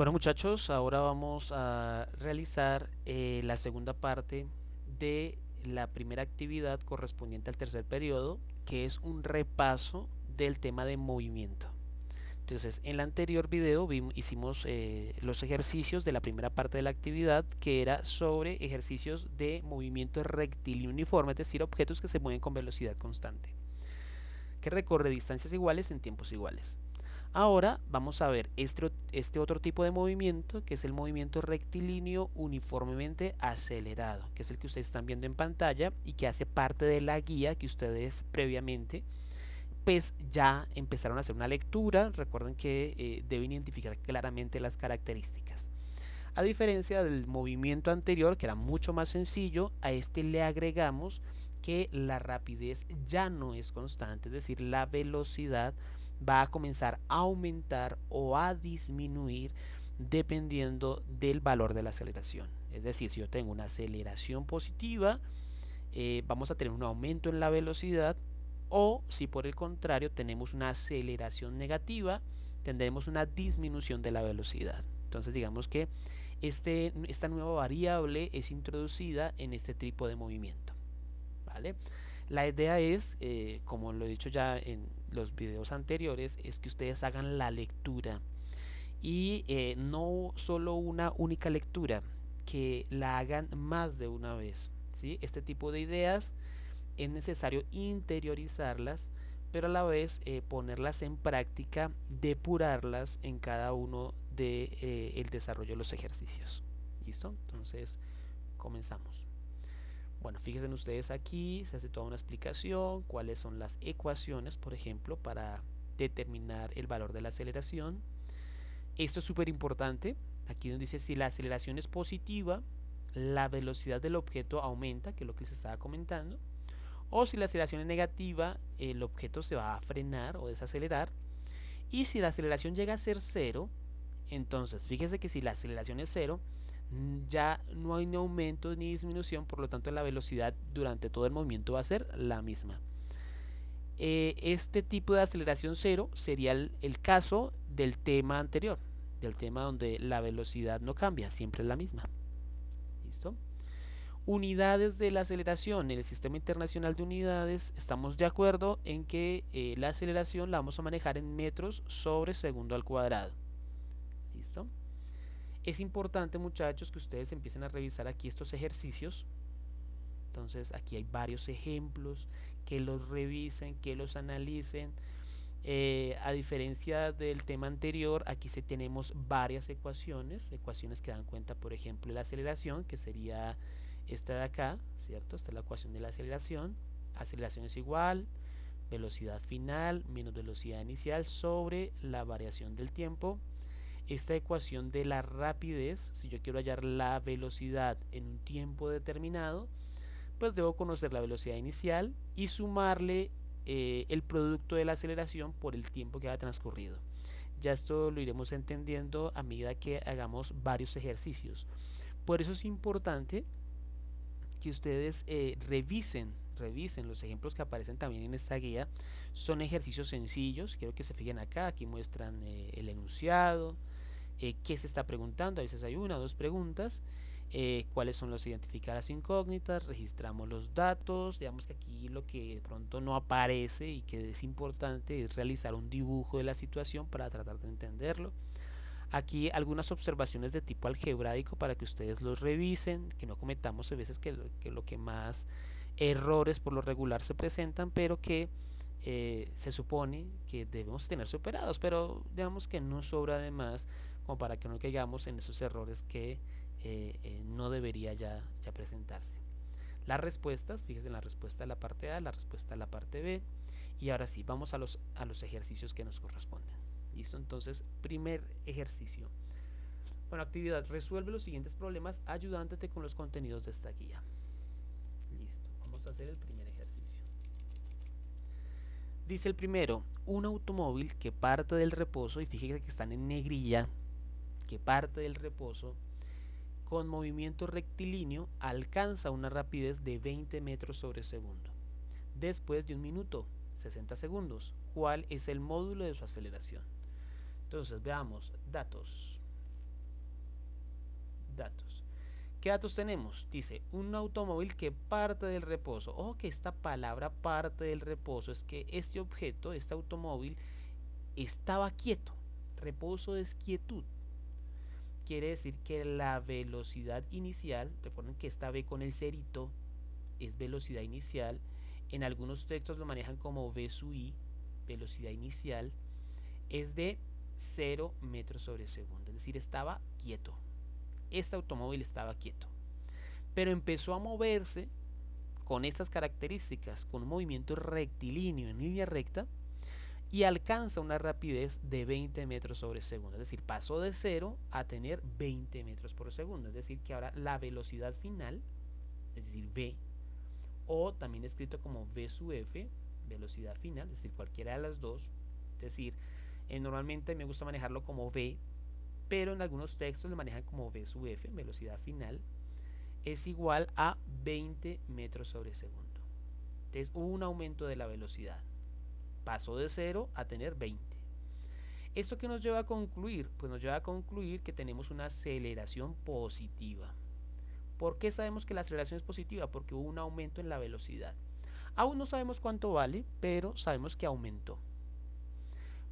Bueno muchachos, ahora vamos a realizar la segunda parte de la primera actividad correspondiente al tercer periodo, que es un repaso del tema de movimiento. Entonces, en el anterior video hicimos los ejercicios de la primera parte de la actividad, que era sobre ejercicios de movimiento rectilíneo uniforme, es decir, objetos que se mueven con velocidad constante, que recorre distancias iguales en tiempos iguales. Ahora vamos a ver este otro tipo de movimiento, que es el movimiento rectilíneo uniformemente acelerado, que es el que ustedes están viendo en pantalla y que hace parte de la guía que ustedes previamente pues ya empezaron a hacer una lectura. Recuerden que deben identificar claramente las características. A diferencia del movimiento anterior, que era mucho más sencillo, a este le agregamos que la rapidez ya no es constante, es decir, la velocidad va a comenzar a aumentar o a disminuir dependiendo del valor de la aceleración. Es decir, si yo tengo una aceleración positiva, vamos a tener un aumento en la velocidad, o si por el contrario tenemos una aceleración negativa, tendremos una disminución de la velocidad. Entonces digamos que esta nueva variable es introducida en este tipo de movimiento, ¿vale? La idea es, como lo he dicho ya en los videos anteriores, es que ustedes hagan la lectura y no solo una única lectura, que la hagan más de una vez, ¿sí? Este tipo de ideas es necesario interiorizarlas, pero a la vez ponerlas en práctica, depurarlas en cada uno de el desarrollo de los ejercicios. ¿Listo? Entonces, comenzamos. Bueno, fíjense ustedes aquí, se hace toda una explicación, cuáles son las ecuaciones, por ejemplo, para determinar el valor de la aceleración. Esto es súper importante. Aquí donde dice si la aceleración es positiva, la velocidad del objeto aumenta, que es lo que les estaba comentando. O si la aceleración es negativa, el objeto se va a frenar o desacelerar. Y si la aceleración llega a ser cero, entonces fíjese que si la aceleración es cero, ya no hay ni aumento ni disminución, por lo tanto la velocidad durante todo el movimiento va a ser la misma. Este tipo de aceleración cero sería el caso del tema anterior, del tema donde la velocidad no cambia, siempre es la misma. ¿Listo? Unidades de la aceleración. En el sistema internacional de unidades estamos de acuerdo en que la aceleración la vamos a manejar en metros sobre segundo al cuadrado. ¿Listo? Es importante, muchachos, que ustedes empiecen a revisar aquí estos ejercicios. Entonces aquí hay varios ejemplos, que los revisen, que los analicen. A diferencia del tema anterior, aquí sí tenemos varias ecuaciones que dan cuenta, por ejemplo, de la aceleración, que sería esta de acá, ¿cierto? Esta es la ecuación de la aceleración. Aceleración es igual, velocidad final menos velocidad inicial sobre la variación del tiempo. Esta ecuación de la rapidez, si yo quiero hallar la velocidad en un tiempo determinado, pues debo conocer la velocidad inicial y sumarle el producto de la aceleración por el tiempo que ha transcurrido. Ya esto lo iremos entendiendo a medida que hagamos varios ejercicios. Por eso es importante que ustedes revisen los ejemplos que aparecen también en esta guía. Son ejercicios sencillos, quiero que se fijen acá, aquí muestran el enunciado, qué se está preguntando, a veces hay una o dos preguntas, cuáles son los identificadas incógnitas, registramos los datos. Digamos que aquí lo que de pronto no aparece y que es importante es realizar un dibujo de la situación para tratar de entenderlo. Aquí algunas observaciones de tipo algebraico para que ustedes los revisen, que no cometamos a veces que lo que más errores por lo regular se presentan, pero que se supone que debemos tener superados, pero digamos que no sobra de más como para que no caigamos en esos errores que no debería ya presentarse. Las respuestas, fíjense en la respuesta de la parte A, la respuesta de la parte B, y ahora sí, vamos a los ejercicios que nos corresponden. ¿Listo? Entonces, primer ejercicio. Bueno, actividad, resuelve los siguientes problemas ayudándote con los contenidos de esta guía. Listo, vamos a hacer el primer ejercicio. Dice el primero, un automóvil que parte del reposo, y fíjense que están en negrilla, que parte del reposo con movimiento rectilíneo alcanza una rapidez de 20 metros sobre segundo. Después de un minuto, 60 segundos, ¿cuál es el módulo de su aceleración? Entonces veamos datos. datos. ¿Qué datos tenemos? Dice, un automóvil que parte del reposo. Ojo que esta palabra parte del reposo es que este objeto, este automóvil, estaba quieto. Reposo es quietud. Quiere decir que la velocidad inicial, recuerden que esta V con el cerito es velocidad inicial. En algunos textos lo manejan como V sub I, velocidad inicial, es de 0 metros sobre segundo. Es decir, estaba quieto. Este automóvil estaba quieto. Pero empezó a moverse con estas características, con un movimiento rectilíneo en línea recta, y alcanza una rapidez de 20 metros sobre segundo. Es decir, pasó de 0 a tener 20 metros por segundo. Es decir, que ahora la velocidad final, es decir, V, o también escrito como V sub F, velocidad final, es decir, cualquiera de las dos. Es decir, normalmente me gusta manejarlo como V, pero en algunos textos lo manejan como V sub F, velocidad final, es igual a 20 metros sobre segundo. Entonces hubo un aumento de la velocidad. Pasó de 0 a tener 20. ¿Esto qué nos lleva a concluir? Pues nos lleva a concluir que tenemos una aceleración positiva. ¿Por qué sabemos que la aceleración es positiva? Porque hubo un aumento en la velocidad. Aún no sabemos cuánto vale, pero sabemos que aumentó.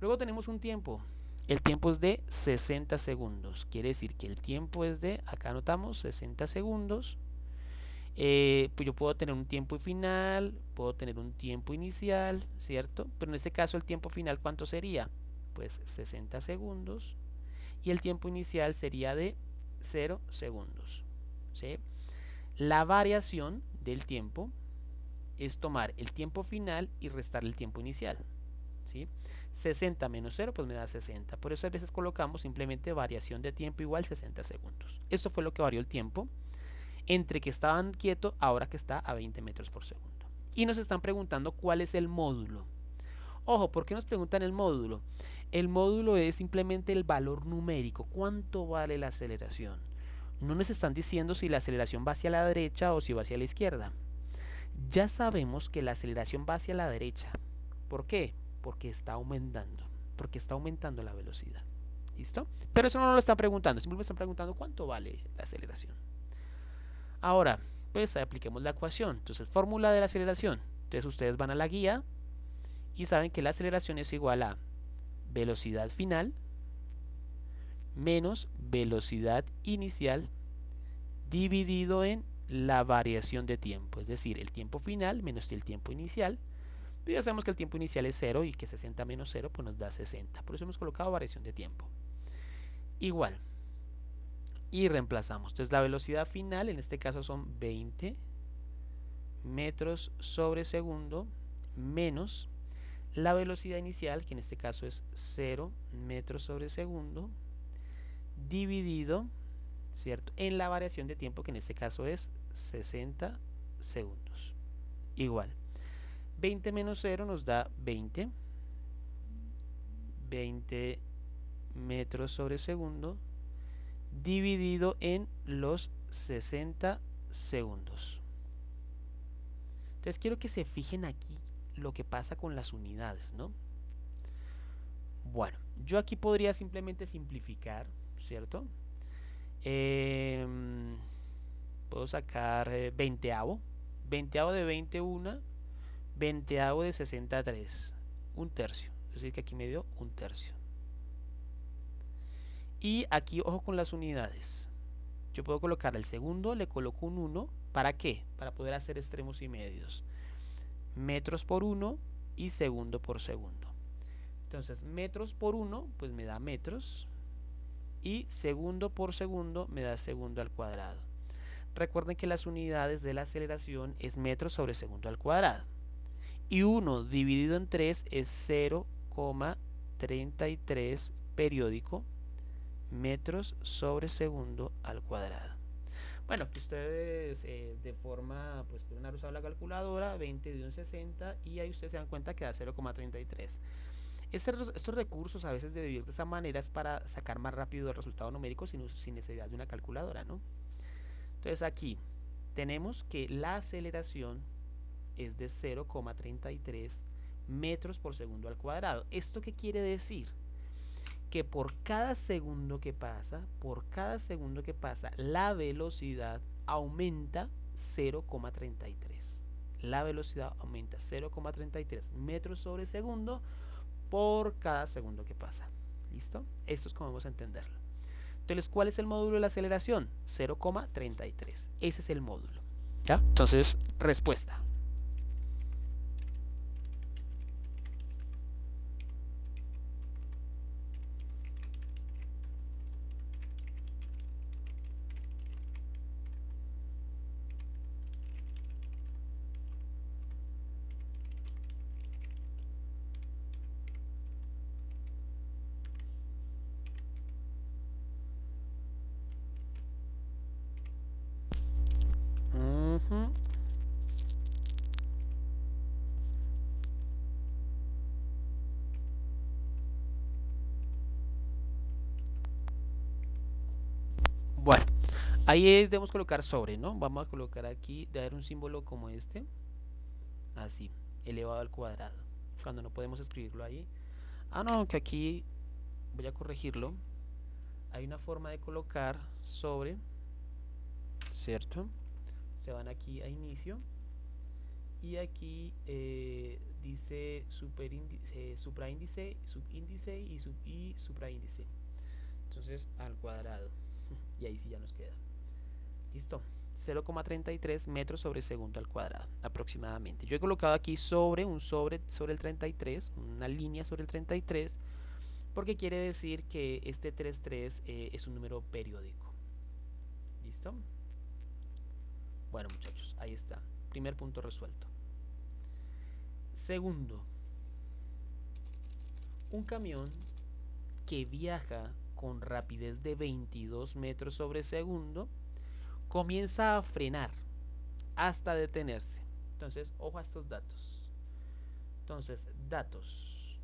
Luego tenemos un tiempo. El tiempo es de 60 segundos. Quiere decir que el tiempo es de, acá anotamos, 60 segundos. Pues yo puedo tener un tiempo final, puedo tener un tiempo inicial, ¿cierto? Pero en este caso el tiempo final, ¿cuánto sería? Pues 60 segundos. Y el tiempo inicial sería de 0 segundos, ¿sí? La variación del tiempo es tomar el tiempo final y restar el tiempo inicial, ¿sí? 60 menos 0 pues me da 60. Por eso a veces colocamos simplemente variación de tiempo igual 60 segundos. Esto fue lo que varió el tiempo entre que estaban quietos ahora que está a 20 metros por segundo. Y nos están preguntando cuál es el módulo. Ojo, ¿por qué nos preguntan el módulo? El módulo es simplemente el valor numérico. ¿Cuánto vale la aceleración? No nos están diciendo si la aceleración va hacia la derecha o si va hacia la izquierda. Ya sabemos que la aceleración va hacia la derecha. ¿Por qué? Porque está aumentando. Porque está aumentando la velocidad. ¿Listo? Pero eso no nos lo están preguntando. Simplemente están preguntando cuánto vale la aceleración. Ahora, pues apliquemos la ecuación. Entonces, fórmula de la aceleración. Entonces, ustedes van a la guía y saben que la aceleración es igual a velocidad final menos velocidad inicial dividido en la variación de tiempo. Es decir, el tiempo final menos el tiempo inicial. Pero ya sabemos que el tiempo inicial es 0 y que 60 menos 0 pues nos da 60. Por eso hemos colocado variación de tiempo. Igual. Y reemplazamos. Entonces, la velocidad final en este caso son 20 metros sobre segundo menos la velocidad inicial, que en este caso es 0 metros sobre segundo, dividido, ¿cierto?, en la variación de tiempo, que en este caso es 60 segundos. Igual. 20 menos 0 nos da 20. 20 metros sobre segundo, dividido en los 60 segundos. Entonces quiero que se fijen aquí lo que pasa con las unidades, ¿no? Bueno, yo aquí podría simplemente simplificar, ¿cierto? Puedo sacar veinteavo. Veinteavo de 21, veinteavo de 63, un tercio. Es decir, que aquí me dio un tercio. Y aquí, ojo con las unidades. Yo puedo colocar el segundo, le coloco un 1. ¿Para qué? Para poder hacer extremos y medios. Metros por 1 y segundo por segundo. Entonces, metros por 1, pues me da metros. Y segundo por segundo me da segundo al cuadrado. Recuerden que las unidades de la aceleración es metros sobre segundo al cuadrado. Y 1 dividido en 3 es 0,33 periódico metros sobre segundo al cuadrado. Bueno, que ustedes de forma, pues pueden haber usado la calculadora, 20 dividido en 60 y ahí ustedes se dan cuenta que da 0,33. Estos recursos a veces de dividir de esa manera es para sacar más rápido el resultado numérico sin necesidad de una calculadora, ¿no? Entonces aquí tenemos que la aceleración es de 0,33 metros por segundo al cuadrado. ¿Esto qué quiere decir? que por cada segundo que pasa, la velocidad aumenta 0,33. La velocidad aumenta 0,33 metros sobre segundo por cada segundo que pasa. ¿Listo? Esto es como vamos a entenderlo. Entonces, ¿cuál es el módulo de la aceleración? 0,33. Ese es el módulo. ¿Ya? Entonces, respuesta. Uh-huh. Bueno, ahí debemos colocar sobre, ¿no? Vamos a colocar aquí, de dar un símbolo como este, así, elevado al cuadrado. Cuando no podemos escribirlo ahí. Ah, no, que aquí voy a corregirlo. Hay una forma de colocar sobre, ¿cierto? Se van aquí a inicio y aquí dice supraíndice, subíndice y supraíndice. Entonces al cuadrado. Y ahí sí ya nos queda. Listo. 0,33 metros sobre segundo al cuadrado aproximadamente. Yo he colocado aquí sobre el 33, una línea sobre el 33, porque quiere decir que este 33 es un número periódico. ¿Listo? Bueno, muchachos, ahí está. Primer punto resuelto. Segundo, un camión que viaja con rapidez de 22 metros sobre segundo comienza a frenar hasta detenerse. Entonces, ojo a estos datos. Entonces, datos.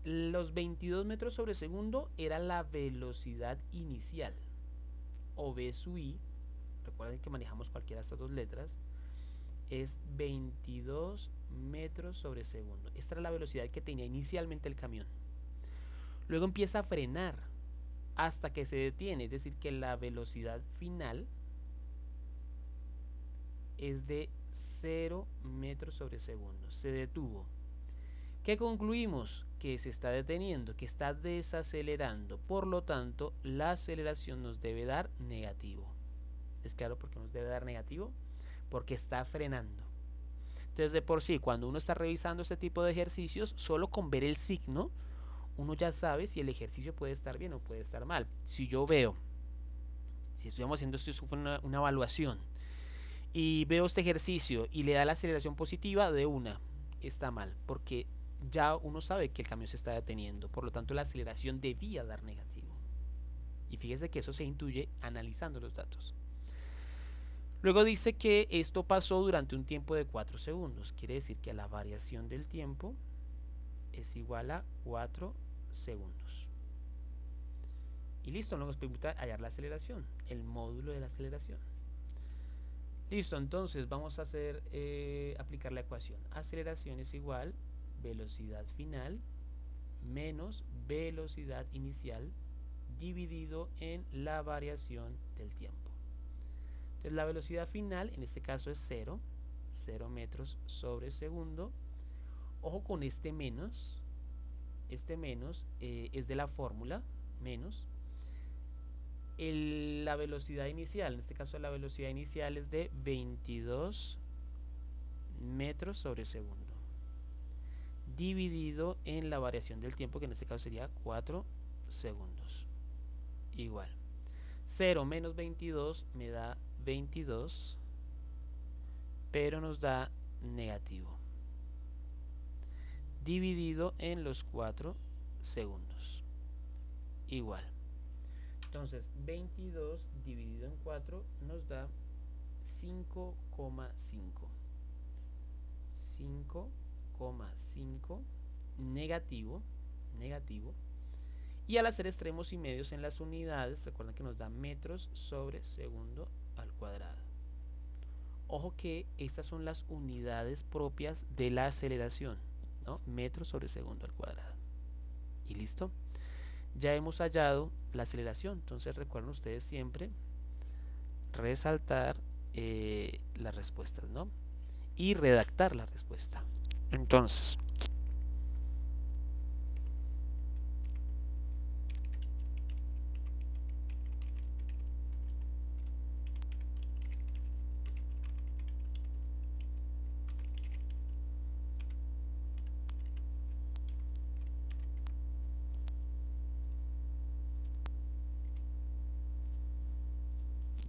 Los 22 metros sobre segundo era la velocidad inicial. O V sub I, recuerden que manejamos cualquiera de estas dos letras, es 22 metros sobre segundo. Esta era la velocidad que tenía inicialmente el camión. Luego empieza a frenar hasta que se detiene, es decir, que la velocidad final es de 0 metros sobre segundo. Se detuvo. ¿Qué concluimos? Que se está deteniendo, que está desacelerando. Por lo tanto, la aceleración nos debe dar negativo. ¿Es claro por qué nos debe dar negativo? Porque está frenando. Entonces, de por sí, cuando uno está revisando este tipo de ejercicios, solo con ver el signo, uno ya sabe si el ejercicio puede estar bien o puede estar mal. Si yo veo, si estuviéramos haciendo esto, una evaluación, y veo este ejercicio y le da la aceleración positiva, de una, está mal, porque ya uno sabe que el camión se está deteniendo, por lo tanto la aceleración debía dar negativo. Y fíjese que eso se intuye analizando los datos. Luego dice que esto pasó durante un tiempo de 4 segundos. Quiere decir que la variación del tiempo es igual a 4 segundos. Y listo, nos permite hallar la aceleración, el módulo de la aceleración. Listo, entonces vamos a aplicar la ecuación. Aceleración es igual velocidad final menos velocidad inicial dividido en la variación del tiempo. Entonces la velocidad final en este caso es 0 metros sobre segundo. Ojo con este menos es de la fórmula menos la velocidad inicial, en este caso la velocidad inicial es de 22 metros sobre segundo dividido en la variación del tiempo, que en este caso sería 4 segundos, igual 0 menos 22 me da 22, pero nos da negativo, dividido en los 4 segundos, igual. Entonces 22 dividido en 4 nos da 5,5. 5,5 negativo. Y al hacer extremos y medios en las unidades, recuerden que nos da metros sobre segundo al cuadrado. Ojo que estas son las unidades propias de la aceleración, ¿no? Metros sobre segundo al cuadrado. ¿Y listo? ya hemos hallado la aceleración. Entonces recuerden ustedes siempre resaltar las respuestas, ¿no? Y redactar la respuesta. Entonces,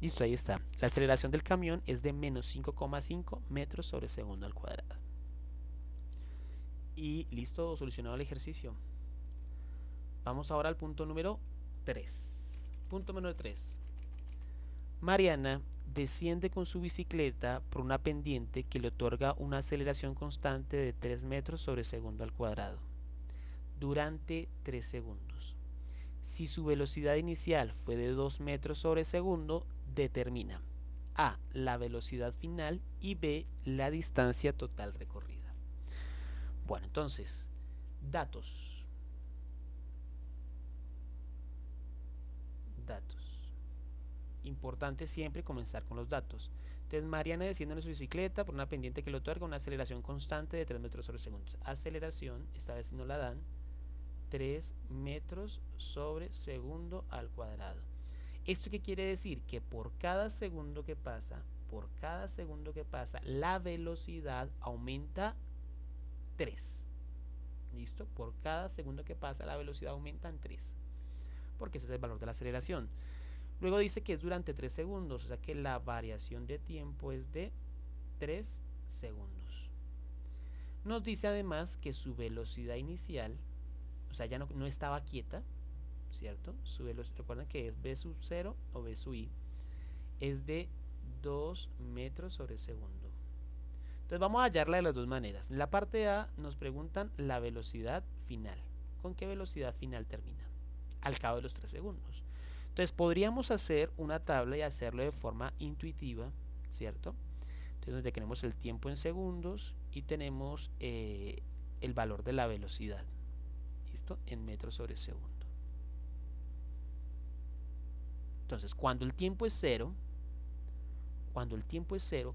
listo, ahí está. La aceleración del camión es de menos 5,5 metros sobre segundo al cuadrado. Y listo, solucionado el ejercicio. Vamos ahora al punto número 3. Punto número 3. Mariana desciende con su bicicleta por una pendiente que le otorga una aceleración constante de 3 metros sobre segundo al cuadrado durante 3 segundos. Si su velocidad inicial fue de 2 metros sobre segundo, determina A, la velocidad final y B, la distancia total recorrida. Bueno, entonces, datos. Datos. Importante siempre comenzar con los datos. Entonces, Mariana desciende en su bicicleta por una pendiente que le otorga una aceleración constante de 3 metros sobre segundo. Aceleración, esta vez si no la dan, 3 metros sobre segundo al cuadrado. ¿Esto qué quiere decir? Que por cada segundo que pasa, la velocidad aumenta 3. ¿Listo? Por cada segundo que pasa, la velocidad aumenta en 3. Porque ese es el valor de la aceleración. Luego dice que es durante 3 segundos, o sea que la variación de tiempo es de 3 segundos. Nos dice además que su velocidad inicial, o sea, ya no estaba quieta, ¿cierto? Recuerden que es v sub 0 o v sub i, es de 2 metros sobre segundo. Entonces vamos a hallarla de las dos maneras. En la parte A nos preguntan la velocidad final. ¿Con qué velocidad final termina? Al cabo de los 3 segundos. Entonces podríamos hacer una tabla y hacerlo de forma intuitiva, ¿cierto? Entonces donde tenemos el tiempo en segundos y tenemos el valor de la velocidad, ¿listo? En metros sobre segundo. Entonces cuando el tiempo es cero,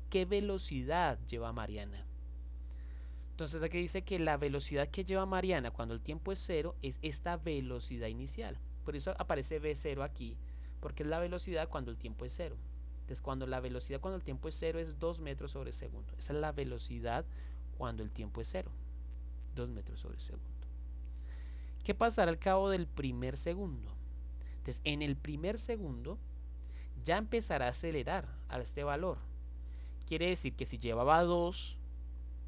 ¿qué velocidad lleva Mariana? Entonces aquí dice que la velocidad que lleva Mariana cuando el tiempo es cero es esta velocidad inicial. Por eso aparece v0 aquí, porque es la velocidad cuando el tiempo es cero. Entonces cuando la velocidad cuando el tiempo es cero es 2 metros sobre segundo. Esa es la velocidad cuando el tiempo es cero. 2 metros sobre segundo. ¿Qué pasará al cabo del primer segundo? Entonces en el primer segundo ya empezará a acelerar a este valor. Quiere decir que si llevaba 2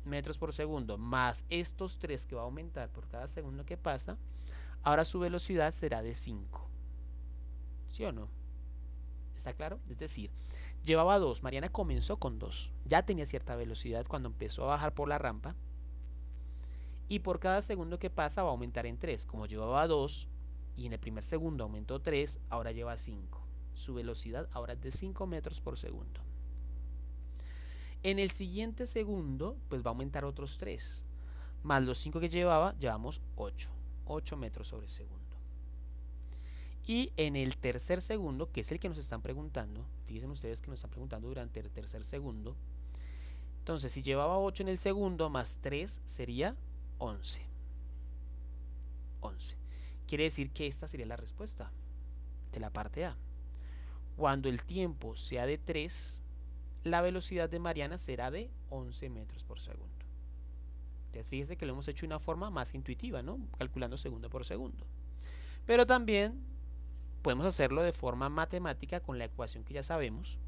metros por segundo más estos 3 que va a aumentar por cada segundo que pasa, ahora su velocidad será de 5. ¿Sí o no? ¿Está claro? Es decir, llevaba 2, Mariana comenzó con 2, ya tenía cierta velocidad cuando empezó a bajar por la rampa, y por cada segundo que pasa va a aumentar en 3. Como llevaba 2 y en el primer segundo aumentó 3, ahora lleva 5. Su velocidad ahora es de 5 metros por segundo. En el siguiente segundo, pues va a aumentar otros 3. Más los 5 que llevamos 8 metros sobre segundo. Y en el tercer segundo, que es el que nos están preguntando, fíjense ustedes que nos están preguntando durante el tercer segundo. Entonces, si llevaba 8 en el segundo, más 3 sería 11. 11. Quiere decir que esta sería la respuesta de la parte A. Cuando el tiempo sea de 3, la velocidad de Mariana será de 11 metros por segundo. Entonces, fíjense que lo hemos hecho de una forma más intuitiva, ¿no? Calculando segundo por segundo. Pero también podemos hacerlo de forma matemática con la ecuación que ya sabemos,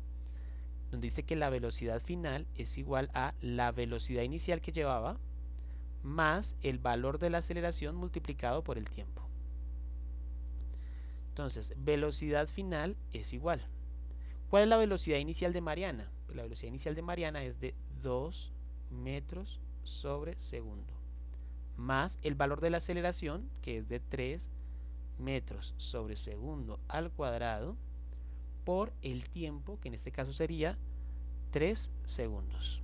donde dice que la velocidad final es igual a la velocidad inicial que llevaba más el valor de la aceleración multiplicado por el tiempo. Entonces, velocidad final es igual. ¿Cuál es la velocidad inicial de Mariana? Pues la velocidad inicial de Mariana es de 2 metros sobre segundo, más el valor de la aceleración, que es de 3 metros sobre segundo al cuadrado, por el tiempo, que en este caso sería 3 segundos.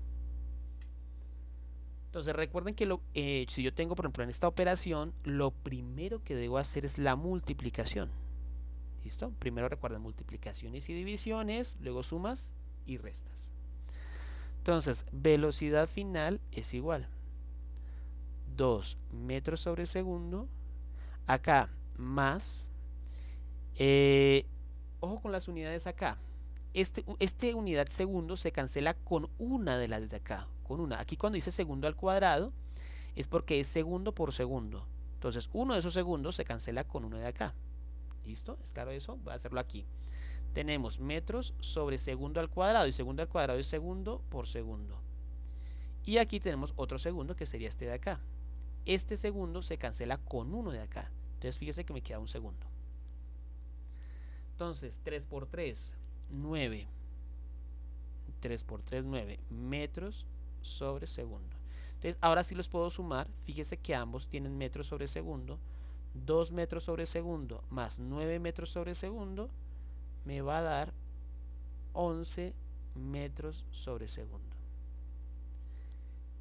Entonces recuerden que si yo tengo, por ejemplo, en esta operación, lo primero que debo hacer es la multiplicación. ¿Listo? Primero recuerden multiplicaciones y divisiones, luego sumas y restas. Entonces, velocidad final es igual 2 metros sobre segundo. Acá más, ojo con las unidades acá. Este unidad segundo se cancela con una de las de acá, con una. Aquí cuando dice segundo al cuadrado es porque es segundo por segundo. Entonces uno de esos segundos se cancela con uno de acá. ¿Listo? ¿Es claro eso? Voy a hacerlo aquí. Tenemos metros sobre segundo al cuadrado y segundo al cuadrado es segundo por segundo. Y aquí tenemos otro segundo que sería este de acá. Este segundo se cancela con uno de acá. Entonces fíjese que me queda un segundo. Entonces 3 por 3, 9. 3 por 3, 9 metros sobre segundo. Entonces ahora sí los puedo sumar. Fíjese que ambos tienen metros sobre segundo. 2 metros sobre segundo más 9 metros sobre segundo me va a dar 11 metros sobre segundo.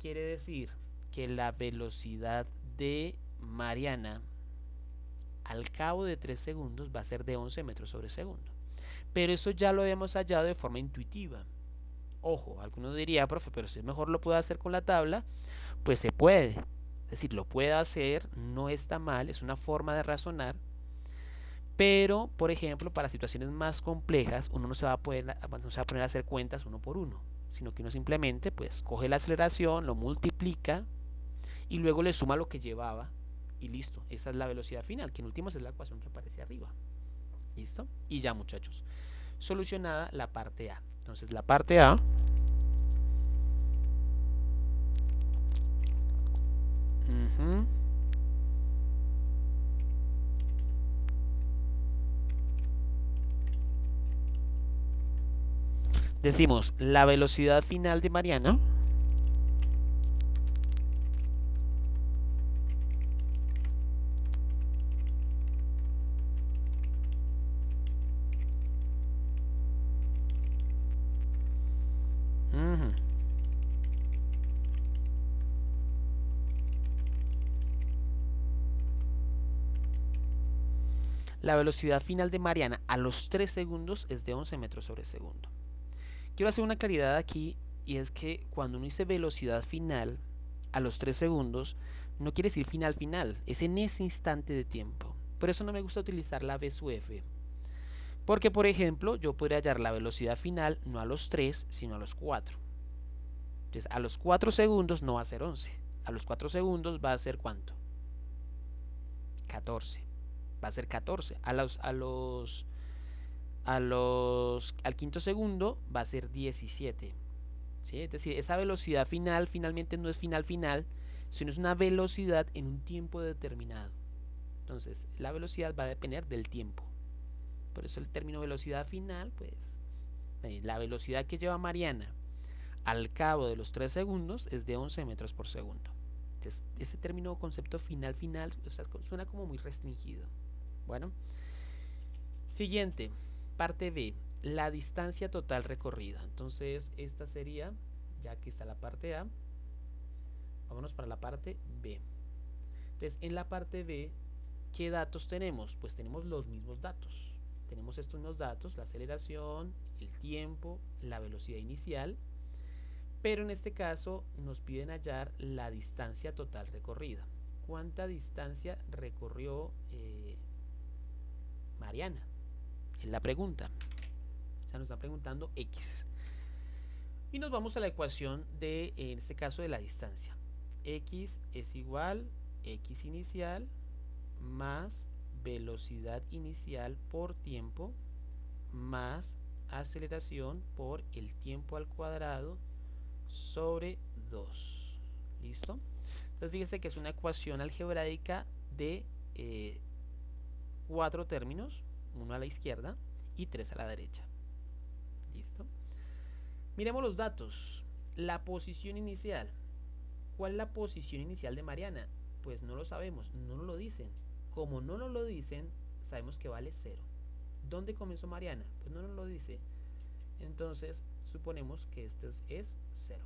Quiere decir que la velocidad de Mariana al cabo de 3 segundos va a ser de 11 metros sobre segundo. Pero eso ya lo hemos hallado de forma intuitiva. Ojo, alguno diría, profe, pero si es mejor lo puedo hacer con la tabla, pues se puede. Es decir, lo puede hacer, no está mal, es una forma de razonar. Pero, por ejemplo, para situaciones más complejas, uno no se va a poner a hacer cuentas uno por uno, sino que uno simplemente pues coge la aceleración, lo multiplica y luego le suma lo que llevaba y listo. Esa es la velocidad final, que en últimas es la ecuación que aparece arriba. ¿Listo? Y ya, muchachos, solucionada la parte A. Entonces la parte A decimos la velocidad final de Mariana la velocidad final de Mariana a los 3 segundos es de 11 metros sobre segundo. Quiero hacer una claridad aquí y es que cuando uno dice velocidad final a los 3 segundos, no quiere decir final final, es en ese instante de tiempo. Por eso no me gusta utilizar la V sub F. Porque, por ejemplo, yo podría hallar la velocidad final no a los 3, sino a los 4. Entonces, a los 4 segundos no va a ser 11. A los 4 segundos va a ser ¿cuánto? 14. Va a ser 14. Al quinto segundo va a ser 17. ¿Sí? Es decir, esa velocidad final finalmente no es final final, sino es una velocidad en un tiempo determinado. Entonces, la velocidad va a depender del tiempo. Por eso el término velocidad final, pues, la velocidad que lleva Mariana al cabo de los 3 segundos es de 11 metros por segundo. Entonces, ese término o concepto final final, o sea, suena como muy restringido. Bueno, siguiente, parte B, la distancia total recorrida. Entonces, esta sería, ya que está la parte A, vámonos para la parte B. Entonces, en la parte B, ¿qué datos tenemos? Pues tenemos los mismos datos. Tenemos estos mismos datos, la aceleración, el tiempo, la velocidad inicial, pero en este caso nos piden hallar la distancia total recorrida. ¿Cuánta distancia recorrió Mariana? Es la pregunta. O sea, nos están preguntando X. Y nos vamos a la ecuación de, en este caso, de la distancia. X es igual X inicial más velocidad inicial por tiempo más aceleración por el tiempo al cuadrado sobre 2. ¿Listo? Entonces fíjense que es una ecuación algebraica de 4 términos, uno a la izquierda y 3 a la derecha. ¿Listo? Miremos los datos. La posición inicial. ¿Cuál es la posición inicial de Mariana? Pues no lo sabemos, no nos lo dicen. Como no nos lo dicen, sabemos que vale 0. ¿Dónde comenzó Mariana? Pues no nos lo dice. Entonces, suponemos que este es 0.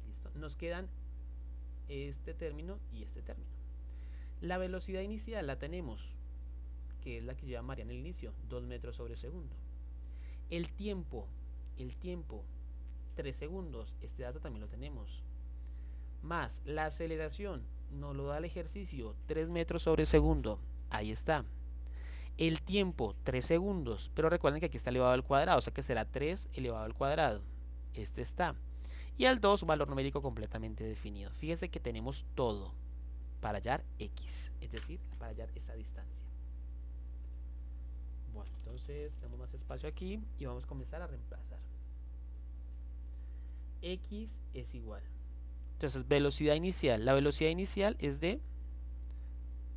¿Listo? Nos quedan este término y este término. La velocidad inicial la tenemos, que es la que lleva Mariana al inicio, 2 metros sobre segundo. El tiempo, 3 segundos, este dato también lo tenemos. Más la aceleración, nos lo da el ejercicio, 3 metros sobre segundo, ahí está. El tiempo, 3 segundos, pero recuerden que aquí está elevado al cuadrado, o sea que será 3 elevado al cuadrado. Este está. Y al 2, valor numérico completamente definido. Fíjense que tenemos todo para hallar x, es decir, para hallar esa distancia. Bueno, entonces tenemos más espacio aquí y vamos a comenzar a reemplazar. X es igual. Entonces, velocidad inicial. La velocidad inicial es de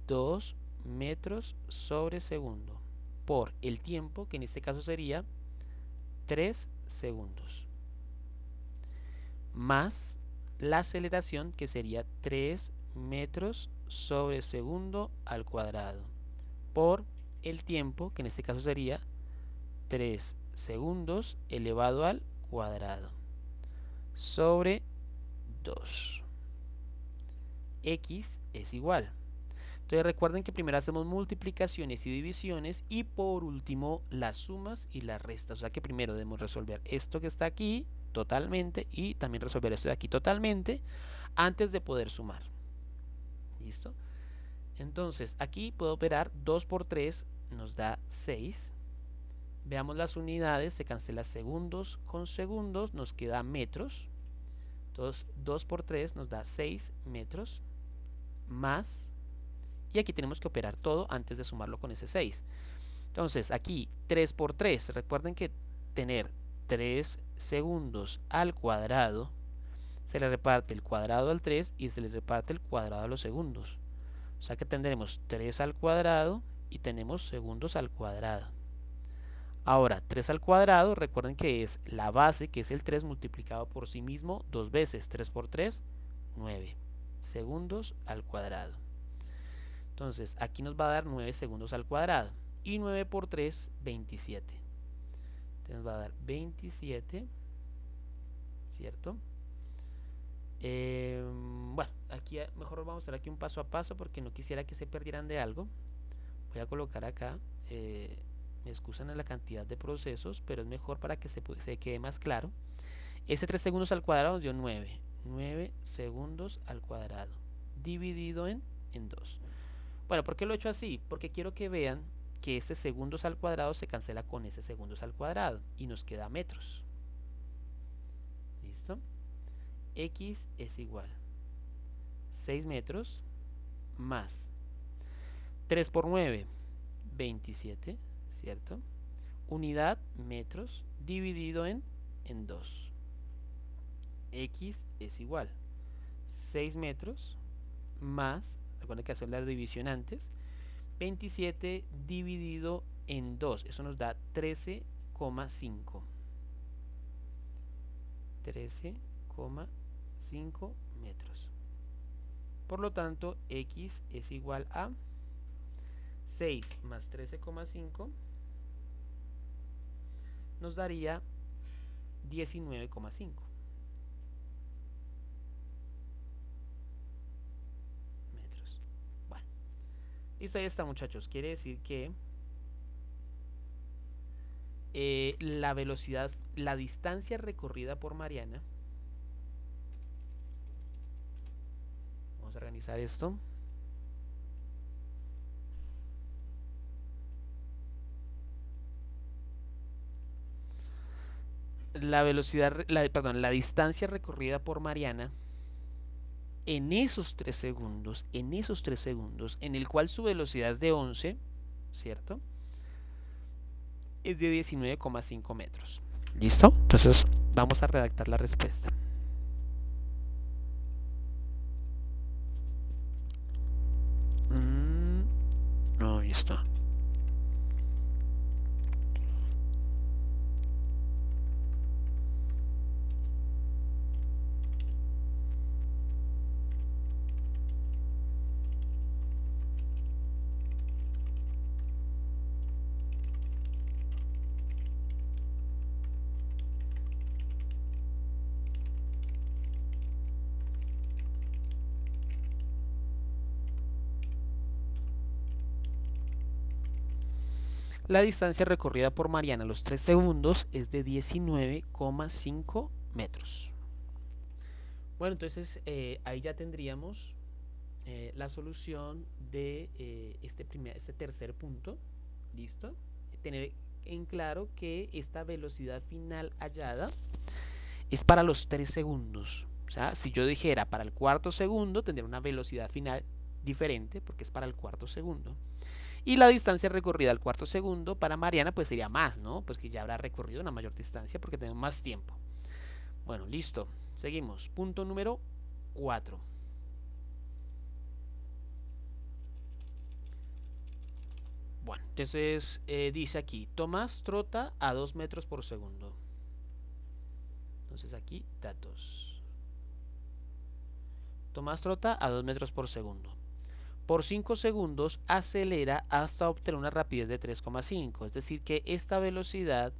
2 metros sobre segundo por el tiempo, que en este caso sería 3 segundos, más la aceleración, que sería 3 metros sobre segundo al cuadrado, por el tiempo, que en este caso sería 3 segundos elevado al cuadrado, sobre 2. X es igual. Entonces recuerden que primero hacemos multiplicaciones y divisiones y por último las sumas y las restas. O sea que primero debemos resolver esto que está aquí totalmente y también resolver esto de aquí totalmente antes de poder sumar. ¿Listo? Entonces aquí puedo operar 2 por 3 nos da 6. Veamos las unidades, se cancela segundos con segundos, nos queda metros. Entonces 2 por 3 nos da 6 metros más. Y aquí tenemos que operar todo antes de sumarlo con ese 6. Entonces aquí 3 por 3. Recuerden que tener 3 segundos al cuadrado, se le reparte el cuadrado al 3 y se le reparte el cuadrado a los segundos. O sea que tendremos 3 al cuadrado y tenemos segundos al cuadrado. Ahora, 3 al cuadrado, recuerden que es la base, que es el 3 multiplicado por sí mismo dos veces. 3 por 3, 9 segundos al cuadrado. Entonces, aquí nos va a dar 9 segundos al cuadrado. Y 9 por 3, 27. Entonces nos va a dar 27, ¿cierto? Bueno, aquí mejor vamos a hacer aquí un paso a paso porque no quisiera que se perdieran de algo. Voy a colocar acá, me excusan en la cantidad de procesos, pero es mejor para que se quede más claro. Este 3 segundos al cuadrado nos dio 9. 9 segundos al cuadrado, dividido en 2. Bueno, ¿por qué lo he hecho así? Porque quiero que vean que este segundos al cuadrado se cancela con ese segundos al cuadrado y nos queda metros. ¿Listo? X es igual 6 metros más 3 por 9, 27, ¿cierto? Unidad, metros, dividido en 2. X es igual 6 metros más, recuerden que hacer la división antes, 27 dividido en 2, eso nos da 13,5. 13,5 metros. Por lo tanto, X es igual a 6 más 13,5 nos daría 19,5 metros. Bueno, listo, ahí está, muchachos. Quiere decir que la velocidad, la distancia recorrida por Mariana, vamos a organizar esto, la velocidad, perdón, la distancia recorrida por Mariana en esos 3 segundos, en el cual su velocidad es de 11, ¿cierto? Es de 19,5 metros. ¿Listo? Entonces vamos a redactar la respuesta. No, ahí está. La distancia recorrida por Mariana a los 3 segundos es de 19,5 metros. Bueno, entonces ahí ya tendríamos la solución de este tercer punto. ¿Listo? Tener en claro que esta velocidad final hallada es para los 3 segundos. O sea, si yo dijera para el cuarto segundo, tendría una velocidad final diferente porque es para el cuarto segundo. Y la distancia recorrida al cuarto segundo para Mariana pues sería más, ¿no? Pues que ya habrá recorrido una mayor distancia porque tenemos más tiempo. Bueno, listo. Seguimos. Punto número 4. Bueno, entonces dice aquí, Tomás trota a 2 metros por segundo. Entonces aquí, datos. Tomás trota a 2 metros por segundo. Por 5 segundos acelera hasta obtener una rapidez de 3,5. Es decir, que esta velocidad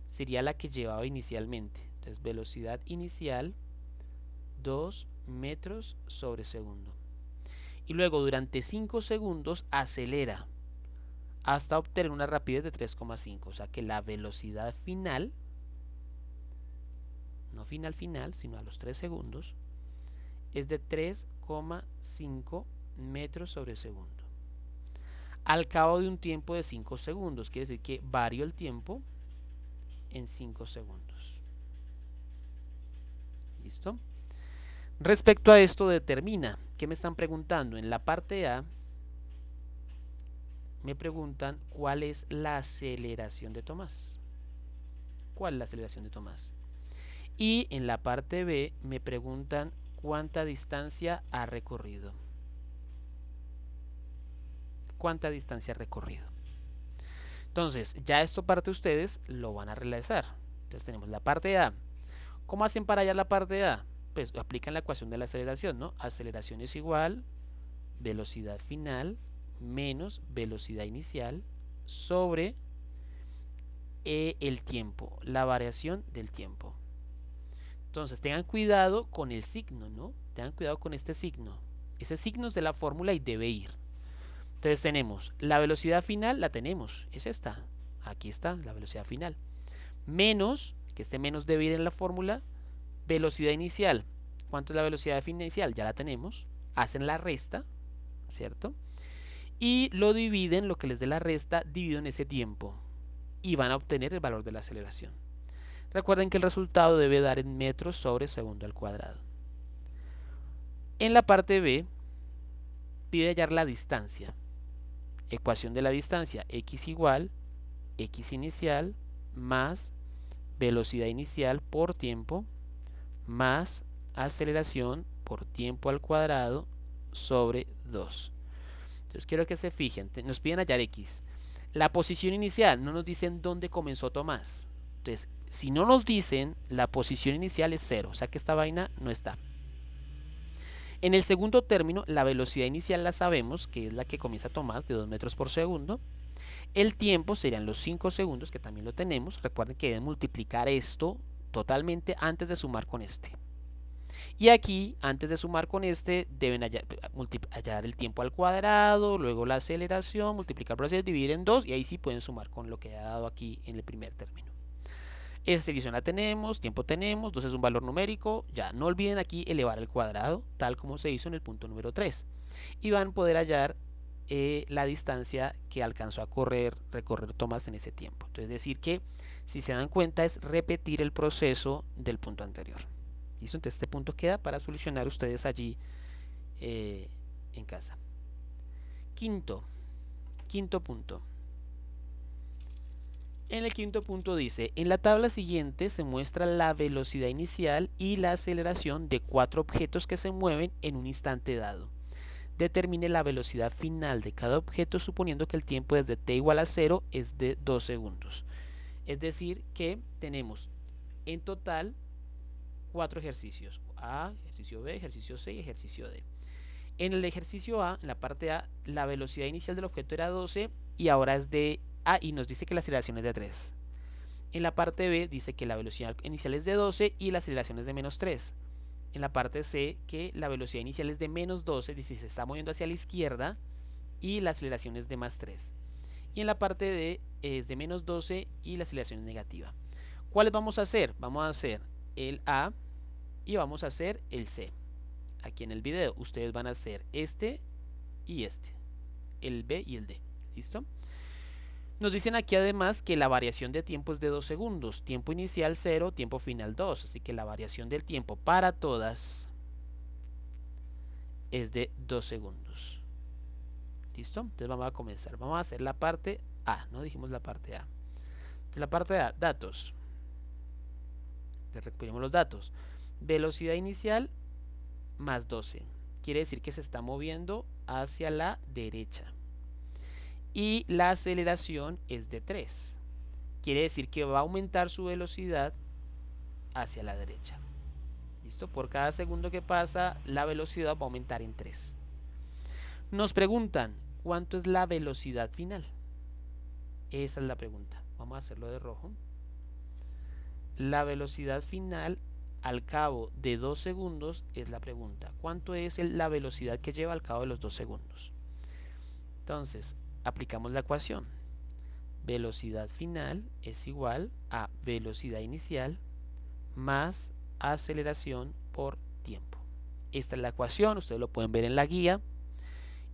sería la que llevaba inicialmente. Entonces, velocidad inicial, 2 metros sobre segundo. Y luego, durante 5 segundos, acelera hasta obtener una rapidez de 3,5. O sea que la velocidad final, no final, sino a los 3 segundos, es de 3,5 metros sobre segundo. Al cabo de un tiempo de 5 segundos, quiere decir que varío el tiempo en 5 segundos. ¿Listo? Respecto a esto, determina. ¿Qué me están preguntando? En la parte A me preguntan cuál es la aceleración de Tomás. ¿Cuál es la aceleración de Tomás? Y en la parte B me preguntan cuánta distancia ha recorrido. ¿Cuánta distancia ha recorrido? Entonces, ya esto parte de ustedes lo van a realizar. Entonces tenemos la parte A. ¿Cómo hacen para hallar la parte A? Pues aplican la ecuación de la aceleración, ¿no? Aceleración es igual velocidad final menos velocidad inicial sobre el tiempo, la variación del tiempo. Entonces tengan cuidado con el signo, ¿no? Tengan cuidado con este signo. Ese signo es de la fórmula y debe ir. Entonces tenemos la velocidad final, la tenemos, es esta. Aquí está la velocidad final. Menos, que este menos debe ir en la fórmula, velocidad inicial. ¿Cuánto es la velocidad inicial? Ya la tenemos. Hacen la resta, ¿cierto? Y lo dividen, lo que les dé la resta, dividido en ese tiempo. Y van a obtener el valor de la aceleración. Recuerden que el resultado debe dar en metros sobre segundo al cuadrado. En la parte B, pide hallar la distancia. Ecuación de la distancia, x igual, x inicial, más velocidad inicial por tiempo, más aceleración por tiempo al cuadrado sobre 2. Entonces quiero que se fijen, nos piden hallar x. La posición inicial, no nos dicen dónde comenzó Tomás. Entonces, si no nos dicen, la posición inicial es 0, o sea que esta vaina no está. En el segundo término, la velocidad inicial la sabemos, que es la que comienza Tomás, de 2 metros por segundo. El tiempo serían los 5 segundos, que también lo tenemos. Recuerden que deben multiplicar esto totalmente antes de sumar con este. Y aquí, antes de sumar con este, deben hallar el tiempo al cuadrado, luego la aceleración, multiplicar por 6, dividir en 2, y ahí sí pueden sumar con lo que ha dado aquí en el primer término. Esa selección la tenemos, tiempo tenemos, 2 es un valor numérico, ya no olviden aquí elevar al cuadrado, tal como se hizo en el punto número 3. Y van a poder hallar la distancia que alcanzó a recorrer Tomás en ese tiempo. Entonces, decir que, si se dan cuenta, es repetir el proceso del punto anterior. ¿Listo? Entonces este punto queda para solucionar ustedes allí en casa. Quinto punto. En el quinto punto dice, en la tabla siguiente se muestra la velocidad inicial y la aceleración de 4 objetos que se mueven en un instante dado. Determine la velocidad final de cada objeto suponiendo que el tiempo desde t igual a 0 es de 2 segundos. Es decir que tenemos en total 4 ejercicios. A, ejercicio B, ejercicio C y ejercicio D. En el ejercicio A, en la parte A, la velocidad inicial del objeto era 12 y ahora es de A y nos dice que la aceleración es de 3. En la parte B dice que la velocidad inicial es de 12 y la aceleración es de menos 3. En la parte C que la velocidad inicial es de menos 12, dice se está moviendo hacia la izquierda y la aceleración es de más 3. y en la parte D es de menos 12 y la aceleración es negativa. ¿Cuáles vamos a hacer? Vamos a hacer el A y vamos a hacer el C. Aquí en el video ustedes van a hacer este y este, el B y el D. ¿Listo? Nos dicen aquí además que la variación de tiempo es de 2 segundos, tiempo inicial 0, tiempo final 2, así que la variación del tiempo para todas es de 2 segundos. ¿Listo? Entonces vamos a comenzar, vamos a hacer la parte A, no dijimos la parte A. Entonces la parte A, datos. Recuperemos los datos. Velocidad inicial más 12, quiere decir que se está moviendo hacia la derecha. Y la aceleración es de 3. Quiere decir que va a aumentar su velocidad hacia la derecha. ¿Listo? Por cada segundo que pasa, la velocidad va a aumentar en 3. Nos preguntan, ¿cuánto es la velocidad final? Esa es la pregunta. Vamos a hacerlo de rojo. La velocidad final al cabo de 2 segundos es la pregunta. ¿Cuánto es la velocidad que lleva al cabo de los 2 segundos? Entonces, aplicamos la ecuación. Velocidad final es igual a velocidad inicial más aceleración por tiempo. Esta es la ecuación, ustedes lo pueden ver en la guía.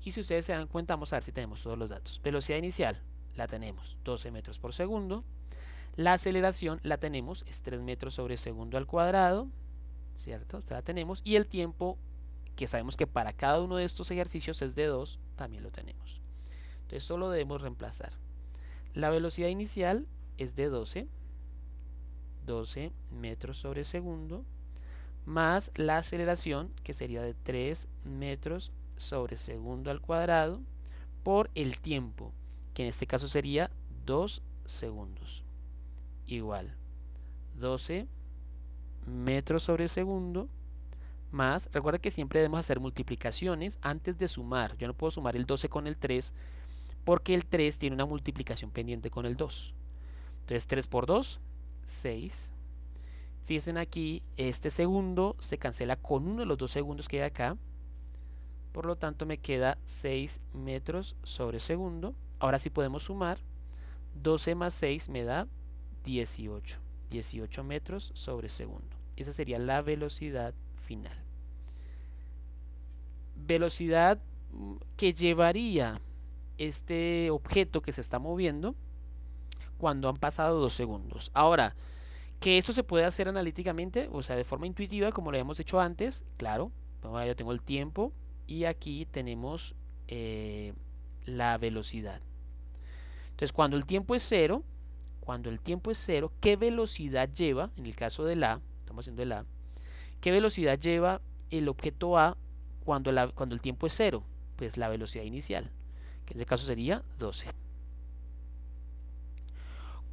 Y si ustedes se dan cuenta, vamos a ver si tenemos todos los datos. Velocidad inicial la tenemos 12 metros por segundo. La aceleración la tenemos, es 3 metros sobre segundo al cuadrado, ¿cierto? Esta la tenemos. Y el tiempo, que sabemos que para cada uno de estos ejercicios es de 2, también lo tenemos. Entonces solo debemos reemplazar. La velocidad inicial es de 12 metros sobre segundo, más la aceleración, que sería de 3 metros sobre segundo al cuadrado, por el tiempo, que en este caso sería 2 segundos. Igual 12 metros sobre segundo más, recuerda que siempre debemos hacer multiplicaciones antes de sumar. Yo no puedo sumar el 12 con el 3 porque el 3 tiene una multiplicación pendiente con el 2. Entonces 3 por 2, 6. Fíjense aquí, este segundo se cancela con uno de los 2 segundos que hay acá. Por lo tanto me queda 6 metros sobre segundo. Ahora sí podemos sumar. 12 más 6 me da 18. 18 metros sobre segundo. Esa sería la velocidad final. Velocidad que llevaría este objeto que se está moviendo cuando han pasado 2 segundos. Ahora, que eso se puede hacer analíticamente, o sea, de forma intuitiva, como lo hemos hecho antes, claro. Yo tengo el tiempo y aquí tenemos la velocidad. Entonces, cuando el tiempo es 0, ¿qué velocidad lleva? En el caso del A, estamos haciendo el A, ¿qué velocidad lleva el objeto A cuando el tiempo es 0? Pues la velocidad inicial, que en este caso sería 12.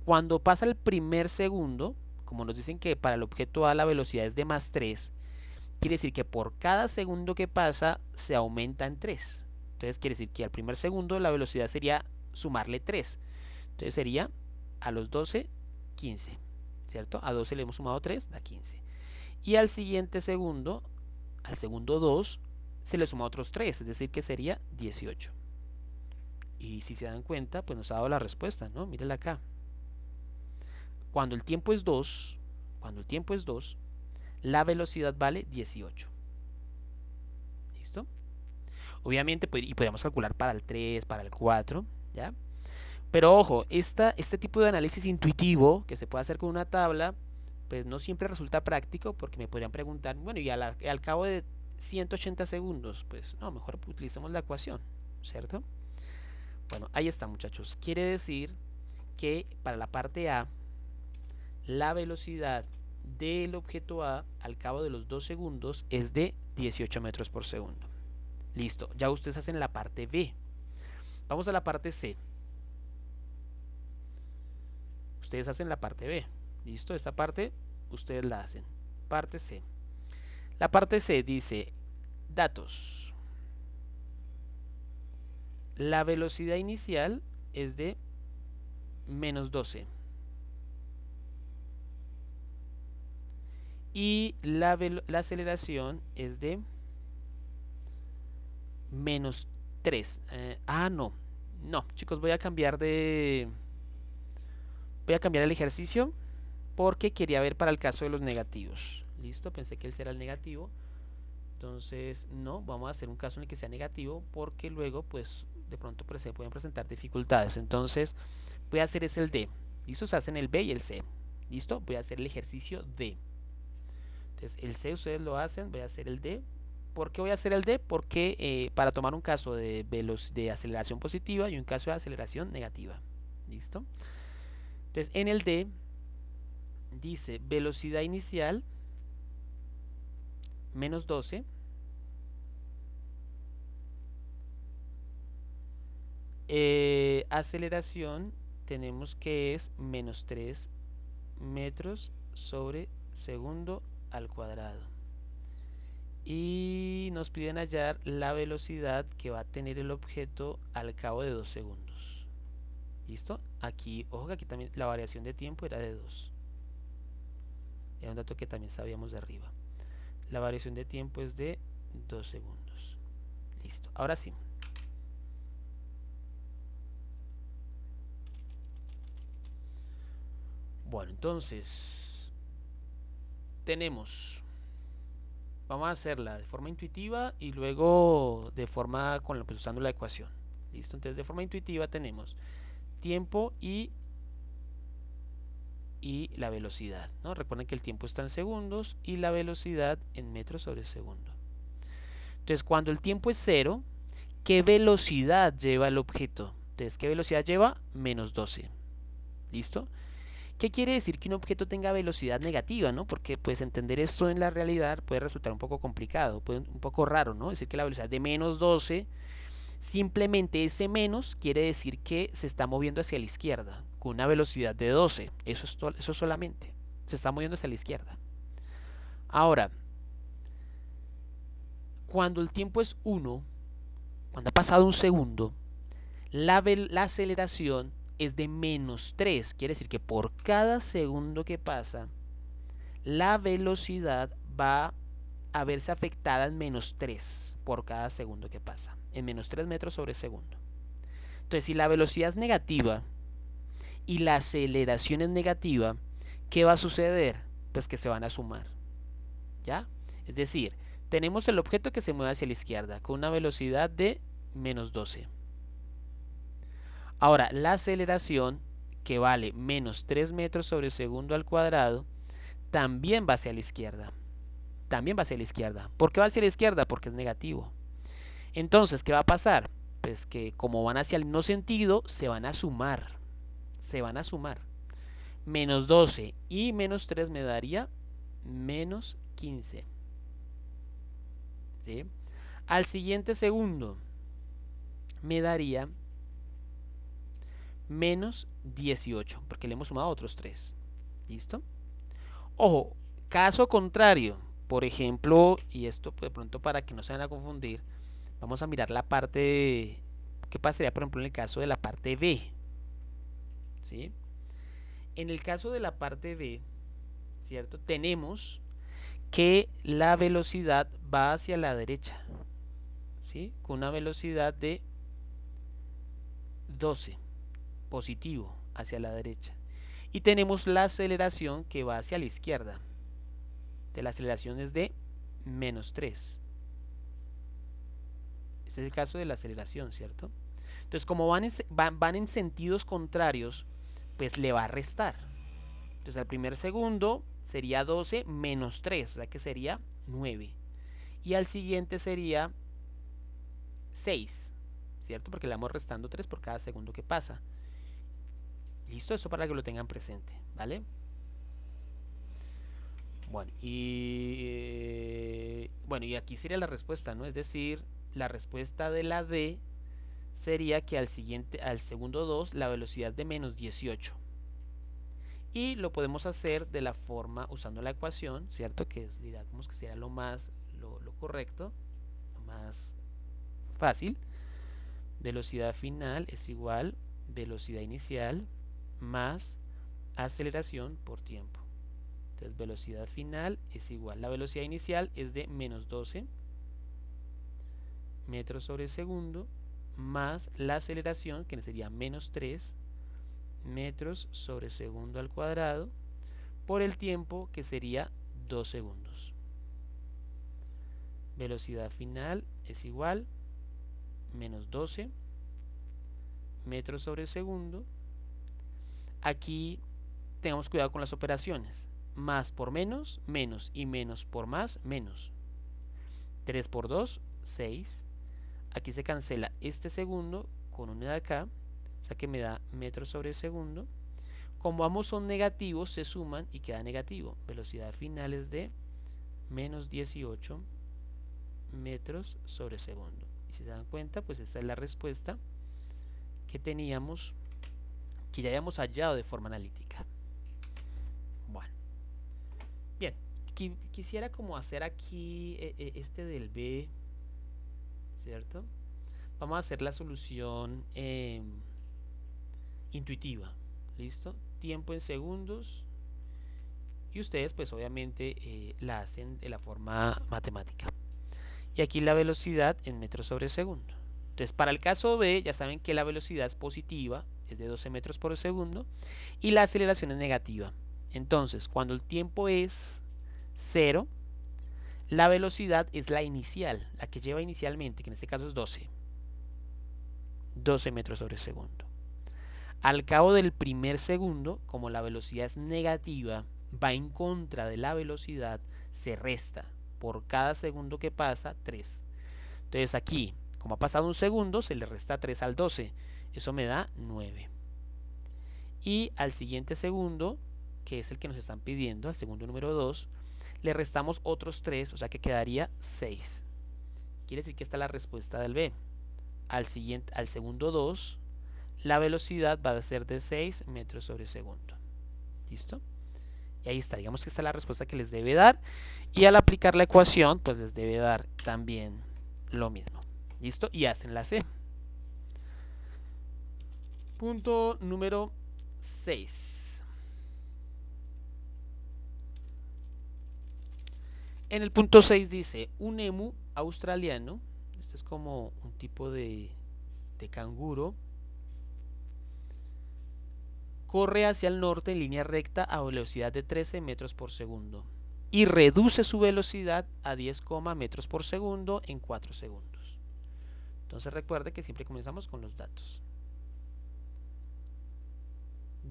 Cuando pasa el primer segundo, como nos dicen que para el objeto A la velocidad es de más 3, quiere decir que por cada segundo que pasa se aumenta en 3. Entonces quiere decir que al primer segundo la velocidad sería sumarle 3. Entonces sería a los 12, 15. ¿Cierto? A 12 le hemos sumado 3, da 15. Y al siguiente segundo, al segundo 2, se le suma otros 3, es decir que sería 18. Y si se dan cuenta, pues nos ha dado la respuesta, ¿no? Mírenla acá. Cuando el tiempo es 2, la velocidad vale 18. ¿Listo? Obviamente, y podríamos calcular para el 3, para el 4, ¿ya? Pero ojo, este tipo de análisis intuitivo que se puede hacer con una tabla, pues no siempre resulta práctico porque me podrían preguntar, bueno, y al cabo de 180 segundos, pues no, mejor utilicemos la ecuación, ¿cierto? Bueno, ahí está, muchachos. Quiere decir que para la parte A, la velocidad del objeto A al cabo de los 2 segundos es de 18 metros por segundo. Listo, ya ustedes hacen la parte B. Vamos a la parte C. Ustedes hacen la parte B. Listo, esta parte ustedes la hacen. Parte C. La parte C dice datos. La velocidad inicial es de menos 12. Y la aceleración es de menos 3. No. No, chicos, voy a cambiar el ejercicio porque quería ver para el caso de los negativos. Listo, pensé que él será el negativo. Entonces, no, vamos a hacer un caso en el que sea negativo porque luego, pues, de pronto se pueden presentar dificultades. Entonces, voy a hacer es el D. ¿Listo? Se hacen el B y el C. ¿Listo? Voy a hacer el ejercicio D. Entonces, el C ustedes lo hacen, voy a hacer el D. ¿Por qué voy a hacer el D? Porque para tomar un caso de aceleración positiva y un caso de aceleración negativa. ¿Listo? Entonces, en el D dice velocidad inicial menos 12. Aceleración tenemos que es menos 3 metros sobre segundo al cuadrado. Y nos piden hallar la velocidad que va a tener el objeto al cabo de 2 segundos. ¿Listo? Aquí, ojo que aquí también la variación de tiempo era de 2. Era un dato que también sabíamos de arriba. La variación de tiempo es de 2 segundos. Listo. Ahora sí. Bueno, entonces tenemos, vamos a hacerla de forma intuitiva y luego de forma pues, usando la ecuación. Listo, entonces de forma intuitiva tenemos tiempo y la velocidad, ¿no? Recuerden que el tiempo está en segundos y la velocidad en metros sobre segundo. Entonces cuando el tiempo es cero, ¿qué velocidad lleva el objeto? Entonces, ¿qué velocidad lleva? Menos 12. ¿Listo? ¿Qué quiere decir que un objeto tenga velocidad negativa, ¿no? Porque pues entender esto en la realidad puede resultar un poco complicado, un poco raro, ¿no? Decir que la velocidad de menos 12, simplemente ese menos quiere decir que se está moviendo hacia la izquierda, con una velocidad de 12. Eso solamente. Se está moviendo hacia la izquierda. Ahora, cuando el tiempo es 1, cuando ha pasado un segundo, la aceleración es de menos 3. Quiere decir que por cada segundo que pasa, la velocidad va a verse afectada en menos 3 por cada segundo que pasa, en menos 3 metros sobre segundo. Entonces, si la velocidad es negativa y la aceleración es negativa, ¿qué va a suceder? Pues que se van a sumar, ¿ya? Es decir, tenemos el objeto que se mueve hacia la izquierda con una velocidad de menos 12. Ahora, la aceleración, que vale menos 3 metros sobre segundo al cuadrado, también va hacia la izquierda. También va hacia la izquierda. ¿Por qué va hacia la izquierda? Porque es negativo. Entonces, ¿qué va a pasar? Pues que como van hacia el mismo sentido, se van a sumar. Se van a sumar. Menos 12 y menos 3 me daría menos 15. ¿Sí? Al siguiente segundo me daría menos 18, porque le hemos sumado otros 3. ¿Listo? Ojo, caso contrario, por ejemplo, y esto de pronto para que no se van a confundir, vamos a mirar la parte, ¿qué pasaría por ejemplo en el caso de la parte B? ¿Sí? En el caso de la parte B, ¿cierto? Tenemos que la velocidad va hacia la derecha, ¿sí? Con una velocidad de 12, positivo, hacia la derecha. Y tenemos la aceleración que va hacia la izquierda. La aceleración es de menos 3. Este es el caso de la aceleración, ¿cierto? Entonces, como van en sentidos contrarios, pues le va a restar. Entonces, al primer segundo sería 12 menos 3, o sea que sería 9. Y al siguiente sería 6, ¿cierto? Porque le vamos restando 3 por cada segundo que pasa. Listo, eso para que lo tengan presente, ¿vale? Bueno, y aquí sería la respuesta, ¿no? Es decir, la respuesta de la D sería que al segundo 2 la velocidad de menos 18. Y lo podemos hacer de la forma usando la ecuación, ¿cierto? Que es, digamos que sería lo correcto, lo más fácil. Velocidad final es igual velocidad inicial más aceleración por tiempo. Entonces velocidad final es igual, la velocidad inicial es de menos 12 metros sobre segundo más la aceleración, que sería menos 3 metros sobre segundo al cuadrado, por el tiempo, que sería 2 segundos. Velocidad final es igual menos 12 metros sobre segundo. Aquí tengamos cuidado con las operaciones. Más por menos, menos, y menos por más, menos. 3 por 2, 6. Aquí se cancela este segundo con una de acá, o sea que me da metros sobre segundo. Como ambos son negativos, se suman y queda negativo. Velocidad final es de menos 18 metros sobre segundo. Y si se dan cuenta, pues esta es la respuesta que teníamos, que ya habíamos hallado de forma analítica. Bueno, bien, quisiera como hacer aquí este del B, ¿cierto? Vamos a hacer la solución intuitiva, ¿listo? Tiempo en segundos, y ustedes pues obviamente la hacen de la forma matemática. Y aquí la velocidad en metros sobre segundo. Entonces para el caso B ya saben que la velocidad es positiva, es de 12 metros por segundo, y la aceleración es negativa. Entonces cuando el tiempo es 0, la velocidad es la inicial, la que lleva inicialmente, que en este caso es 12 metros sobre segundo. Al cabo del primer segundo, como la velocidad es negativa, va en contra de la velocidad, se resta. Por cada segundo que pasa, 3. Entonces aquí, como ha pasado un segundo, se le resta 3 al 12. Eso me da 9. Y al siguiente segundo, que es el que nos están pidiendo, al segundo número 2, le restamos otros 3, o sea que quedaría 6. Quiere decir que esta es la respuesta del B. Al segundo 2, la velocidad va a ser de 6 metros sobre segundo. ¿Listo? Y ahí está, digamos que esta es la respuesta que les debe dar. Y al aplicar la ecuación, pues les debe dar también lo mismo. ¿Listo? Y hacen la C. Punto número 6. En el punto 6 dice, un emu australiano, este es como un tipo de canguro, corre hacia el norte en línea recta a velocidad de 13 metros por segundo y reduce su velocidad a 10, metros por segundo en 4 segundos. Entonces recuerde que siempre comenzamos con los datos.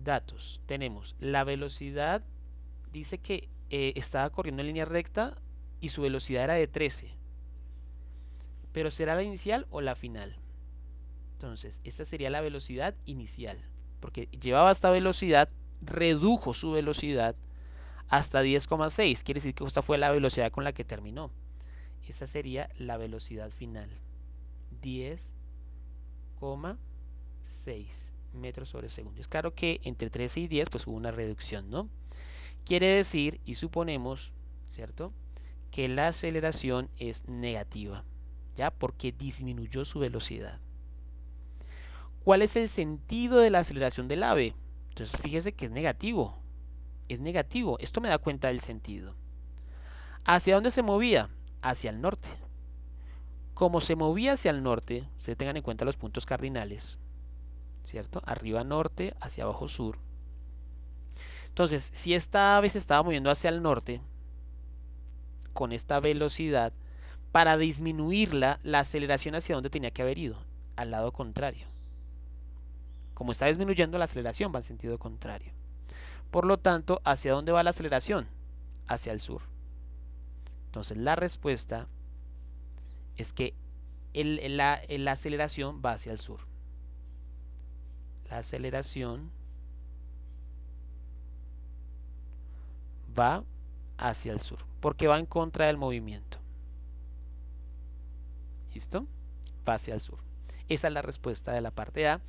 Datos. Tenemos la velocidad, dice que estaba corriendo en línea recta y su velocidad era de 13. Pero ¿será la inicial o la final? Entonces, esta sería la velocidad inicial, porque llevaba esta velocidad, redujo su velocidad hasta 10,6. Quiere decir que esta fue la velocidad con la que terminó. Esta sería la velocidad final. 10,6 metros sobre segundo. Es claro que entre 13 y 10 pues hubo una reducción, ¿no? Quiere decir, y suponemos, ¿cierto?, que la aceleración es negativa, ¿ya? Porque disminuyó su velocidad. ¿Cuál es el sentido de la aceleración del ave? Entonces fíjese que es negativo. Es negativo. Esto me da cuenta del sentido. ¿Hacia dónde se movía? Hacia el norte. Como se movía hacia el norte, ustedes tengan en cuenta los puntos cardinales, ¿cierto? Arriba norte, hacia abajo sur. Entonces, si esta ave se estaba moviendo hacia el norte, con esta velocidad, para disminuirla, la aceleración hacia dónde tenía que haber ido, al lado contrario. Como está disminuyendo, la aceleración va en sentido contrario. Por lo tanto, ¿hacia dónde va la aceleración? Hacia el sur. Entonces, la respuesta es que la aceleración va hacia el sur. La aceleración va hacia el sur, porque va en contra del movimiento. ¿Listo? Va hacia el sur. Esa es la respuesta de la parte A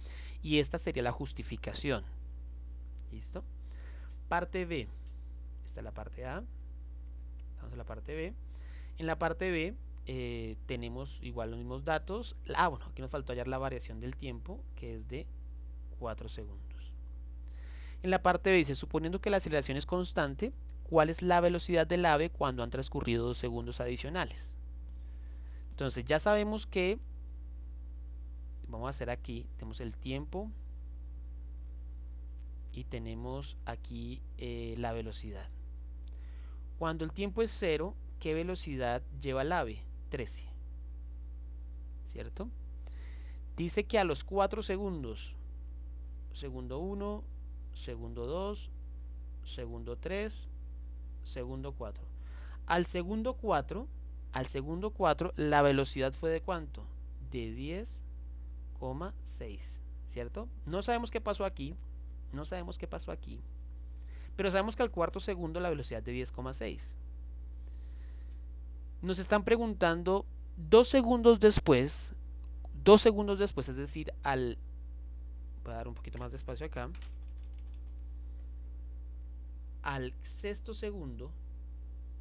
y esta sería la justificación. ¿Listo? Parte B. Esta es la parte A. Vamos a la parte B. En la parte B tenemos igual los mismos datos. Bueno, aquí nos faltó hallar la variación del tiempo, que es de 4 segundos. En la parte B dice, suponiendo que la aceleración es constante, ¿cuál es la velocidad del ave cuando han transcurrido 2 segundos adicionales? Entonces ya sabemos que vamos a hacer aquí, tenemos el tiempo y tenemos aquí la velocidad. Cuando el tiempo es 0, ¿qué velocidad lleva el ave? 13, ¿cierto? Dice que a los 4 segundos, segundo 1, segundo 2, segundo 3, segundo 4. Al segundo 4, la velocidad fue de ¿cuánto? De 10,6, ¿cierto? No sabemos qué pasó aquí, pero sabemos que al cuarto segundo la velocidad de 10,6. Nos están preguntando 2 segundos después, es decir, voy a dar un poquito más de espacio acá, al sexto segundo,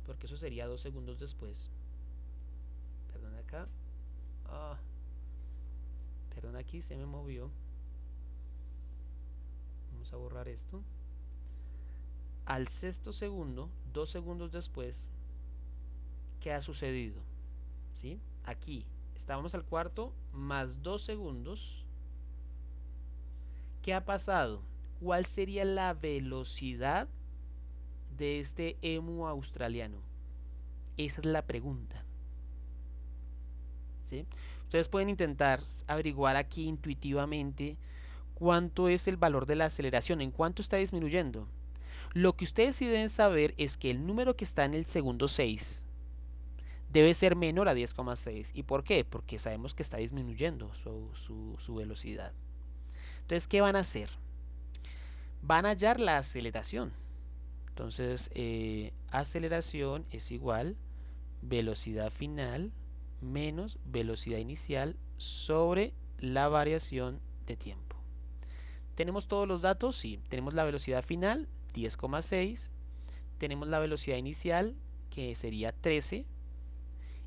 porque eso sería 2 segundos después, perdón acá, perdón, aquí se me movió, vamos a borrar esto, al sexto segundo, 2 segundos después, ¿qué ha sucedido? ¿Sí? Aquí estábamos al cuarto más 2 segundos. ¿Qué ha pasado? ¿Cuál sería la velocidad de este emu australiano? Esa es la pregunta. ¿Sí? Ustedes pueden intentar averiguar aquí intuitivamente cuánto es el valor de la aceleración, en cuánto está disminuyendo. Lo que ustedes sí deben saber es que el número que está en el segundo 6 debe ser menor a 10,6. ¿Y por qué? Porque sabemos que está disminuyendo su velocidad. Entonces, ¿qué van a hacer? Van a hallar la aceleración. Entonces, aceleración es igual velocidad final menos velocidad inicial sobre la variación de tiempo. ¿Tenemos todos los datos? Sí. Tenemos la velocidad final, 10,6. Tenemos la velocidad inicial, que sería 13.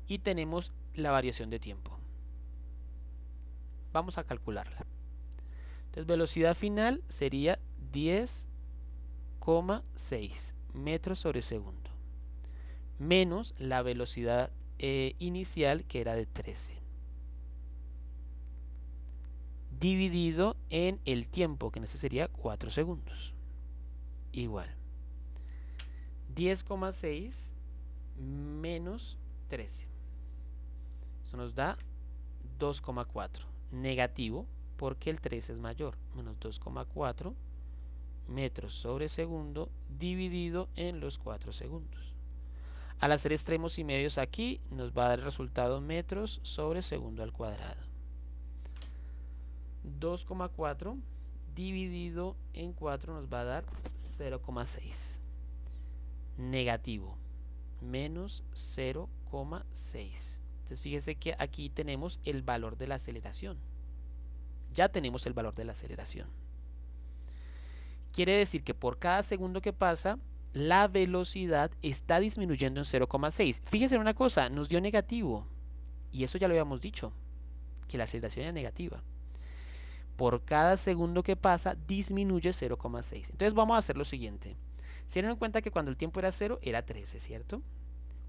Y tenemos la variación de tiempo. Vamos a calcularla. Entonces, velocidad final sería 10,6 metros sobre segundo. Menos la velocidad inicial, que era de 13. Dividido en el tiempo, que en este sería 4 segundos. Igual. 10,6 menos 13. Eso nos da 2,4. Negativo, porque el 13 es mayor. Menos 2,4 metros sobre segundo dividido en los 4 segundos. Al hacer extremos y medios aquí, nos va a dar el resultado metros sobre segundo al cuadrado. 2,4 dividido en 4 nos va a dar 0,6. Negativo, menos 0,6. Entonces fíjese que aquí tenemos el valor de la aceleración. Ya tenemos el valor de la aceleración. Quiere decir que por cada segundo que pasa, la velocidad está disminuyendo en 0,6. Fíjese en una cosa, nos dio negativo. Y eso ya lo habíamos dicho, que la aceleración era negativa. Por cada segundo que pasa, disminuye 0,6. Entonces vamos a hacer lo siguiente. Se dieron cuenta que cuando el tiempo era 0, era 13, ¿cierto?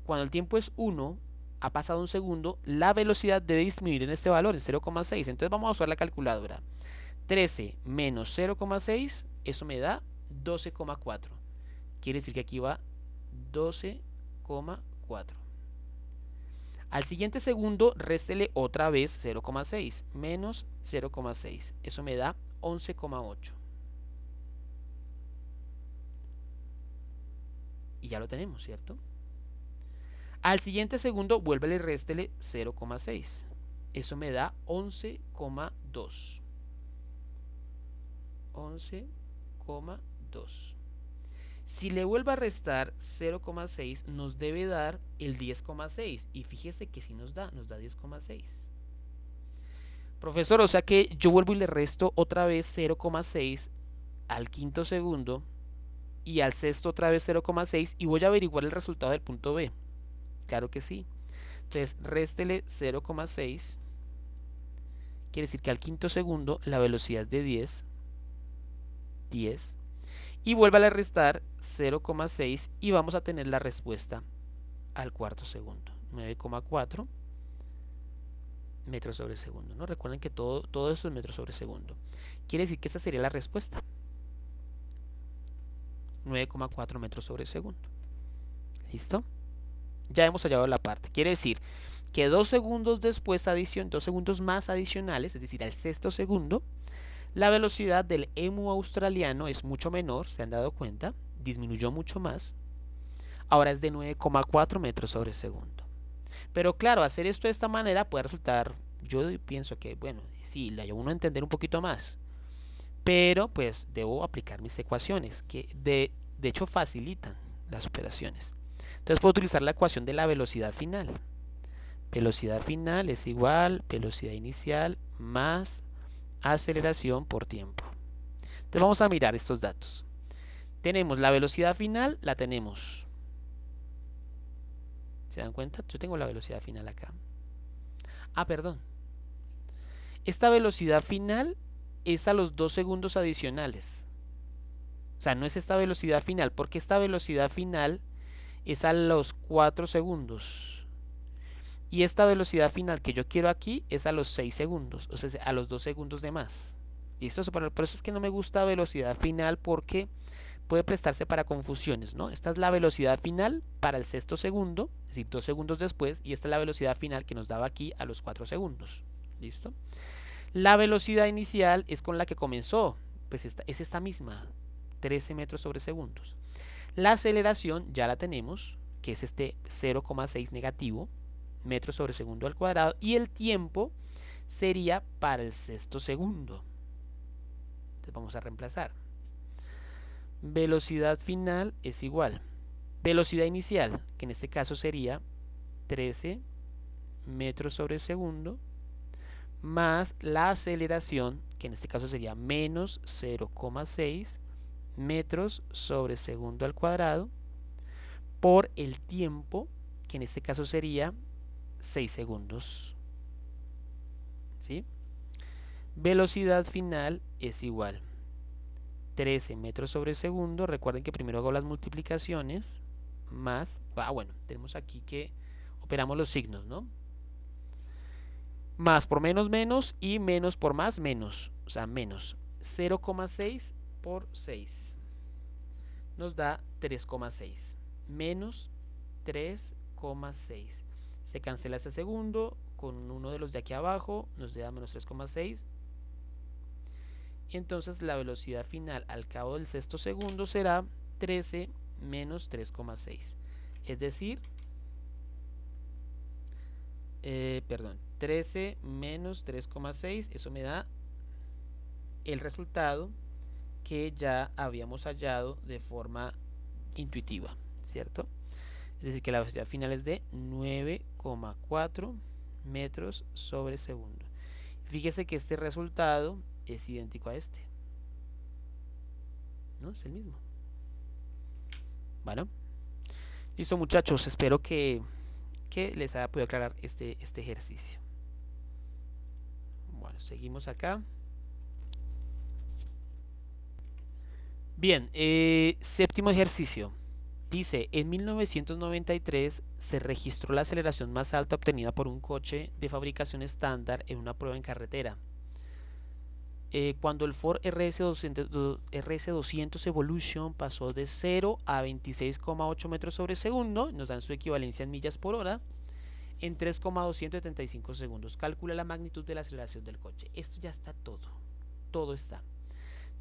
Cuando el tiempo es 1, ha pasado un segundo, la velocidad debe disminuir en este valor, en 0,6. Entonces vamos a usar la calculadora. 13 menos 0,6, eso me da 12,4. Quiere decir que aquí va 12,4. Al siguiente segundo, réstele otra vez 0,6 menos 0,6. Eso me da 11,8. Y ya lo tenemos, ¿cierto? Al siguiente segundo, vuélvele y réstele 0,6. Eso me da 11,2. 11,2. Si le vuelvo a restar 0,6, nos debe dar el 10,6. Y fíjese que si nos da 10,6. Profesor, o sea que yo vuelvo y le resto otra vez 0,6 al quinto segundo y al sexto otra vez 0,6 y voy a averiguar el resultado del punto B. Claro que sí. Entonces, réstele 0,6. Quiere decir que al quinto segundo la velocidad es de 10. Y vuelva a restar 0,6 y vamos a tener la respuesta al cuarto segundo. 9,4 metros sobre segundo, ¿no? Recuerden que todo esto es metros sobre segundo. Quiere decir que esta sería la respuesta. 9,4 metros sobre segundo. ¿Listo? Ya hemos hallado la parte. Quiere decir que 2 segundos después, 2 segundos más adicionales, es decir, al sexto segundo, la velocidad del emu australiano es mucho menor, se han dado cuenta, disminuyó mucho más. Ahora es de 9,4 metros sobre segundo. Pero claro, hacer esto de esta manera puede resultar, yo pienso que, bueno, sí, le ayuda a uno a entender un poquito más. Pero pues debo aplicar mis ecuaciones, que de hecho facilitan las operaciones. Entonces puedo utilizar la ecuación de la velocidad final. Velocidad final es igual velocidad inicial más aceleración por tiempo. Entonces vamos a mirar estos datos. Tenemos la velocidad final, la tenemos. ¿Se dan cuenta? Yo tengo la velocidad final acá. Ah, perdón. Esta velocidad final es a los 2 segundos adicionales. O sea, no es esta velocidad final, porque esta velocidad final es a los 4 segundos. Y esta velocidad final que yo quiero aquí es a los 6 segundos, o sea, a los 2 segundos de más. ¿Listo? Por eso es que no me gusta velocidad final, porque puede prestarse para confusiones, ¿no? Esta es la velocidad final para el sexto segundo, es decir, 2 segundos después, y esta es la velocidad final que nos daba aquí a los 4 segundos. ¿Listo? La velocidad inicial es con la que comenzó, pues es esta misma, 13 metros sobre segundos. La aceleración ya la tenemos, que es este 0,6 negativo, metros sobre segundo al cuadrado, y el tiempo sería para el sexto segundo. Entonces vamos a reemplazar. Velocidad final es igual. Velocidad inicial, que en este caso sería 13 metros sobre segundo, más la aceleración, que en este caso sería menos 0,6 metros sobre segundo al cuadrado, por el tiempo, que en este caso sería 6 segundos. ¿Sí? Velocidad final es igual 13 metros sobre segundo. Recuerden que primero hago las multiplicaciones más, bueno, tenemos aquí que operamos los signos, ¿no? Más por menos, menos, y menos por más, menos. O sea, menos 0,6 por 6 nos da 3,6. Menos 3,6. Se cancela este segundo con uno de los de aquí abajo, nos da menos 3,6. Y entonces la velocidad final al cabo del sexto segundo será 13 menos 3,6. Es decir, 13 menos 3,6, eso me da el resultado que ya habíamos hallado de forma intuitiva, ¿cierto? Es decir, que la velocidad final es de 9,4 metros sobre segundo. Fíjese que este resultado es idéntico a este, ¿no? Es el mismo. Bueno, listo muchachos, espero que les haya podido aclarar este ejercicio. Bueno, seguimos acá. Bien, séptimo ejercicio. Dice, en 1993 se registró la aceleración más alta obtenida por un coche de fabricación estándar en una prueba en carretera. Cuando el Ford RS200 Evolution pasó de 0 a 26,8 metros sobre segundo, nos dan su equivalencia en millas por hora, en 3,275 segundos. Calcula la magnitud de la aceleración del coche. Esto ya está todo está.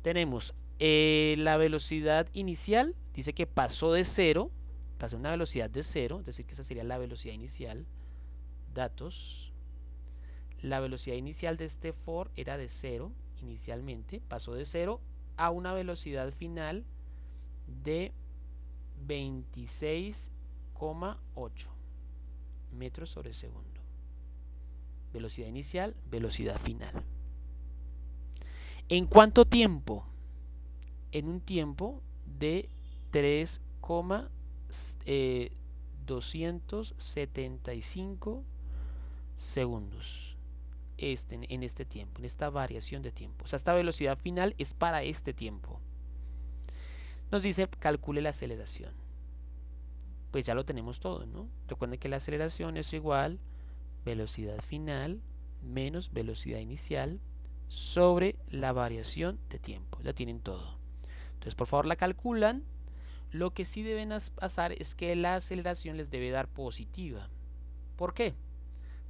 Tenemos la velocidad inicial, dice que pasó de 0, pasó a una velocidad de 0, es decir que esa sería la velocidad inicial. Datos. La velocidad inicial de este Ford era de 0 inicialmente, pasó de 0 a una velocidad final de 26,8 metros sobre segundo. Velocidad inicial, velocidad final. ¿En cuánto tiempo? En un tiempo de 3,275 segundos. En este tiempo, en esta variación de tiempo. O sea, esta velocidad final es para este tiempo. Nos dice, calcule la aceleración. Pues ya lo tenemos todo, ¿no? Recuerden que la aceleración es igual velocidad final menos velocidad inicial sobre la variación de tiempo. Ya tienen todo. Entonces, por favor, la calculan. Lo que sí deben pasar es que la aceleración les debe dar positiva. ¿Por qué?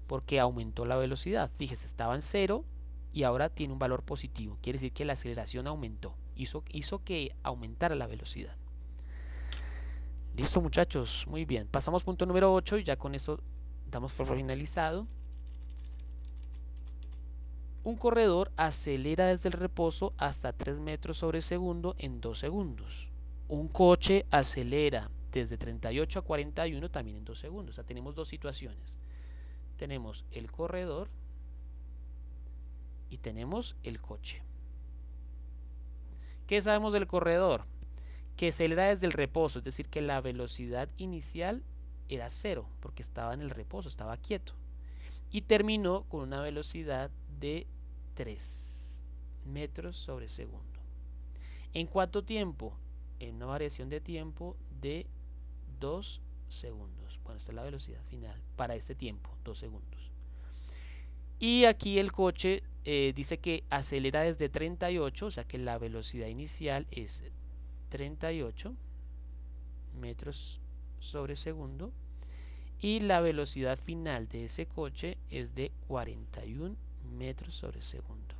Porque aumentó la velocidad. Fíjese, estaba en 0 y ahora tiene un valor positivo. Quiere decir que la aceleración aumentó. Hizo que aumentara la velocidad. Listo, muchachos. Muy bien. Pasamos punto número 8 y ya con eso damos por finalizado. Un corredor acelera desde el reposo hasta 3 metros sobre segundo en 2 segundos. Un coche acelera desde 38 a 41 también en 2 segundos. O sea, tenemos dos situaciones. Tenemos el corredor y tenemos el coche. ¿Qué sabemos del corredor? Que acelera desde el reposo, es decir, que la velocidad inicial era 0 porque estaba en el reposo, estaba quieto. Y terminó con una velocidad de 3 metros sobre segundo. ¿En cuánto tiempo? En una variación de tiempo de 2 segundos. Bueno, esta es la velocidad final para este tiempo, 2 segundos. Y aquí el coche dice que acelera desde 38, o sea que la velocidad inicial es 38 metros sobre segundo. Y la velocidad final de ese coche es de 41 metros sobre segundo.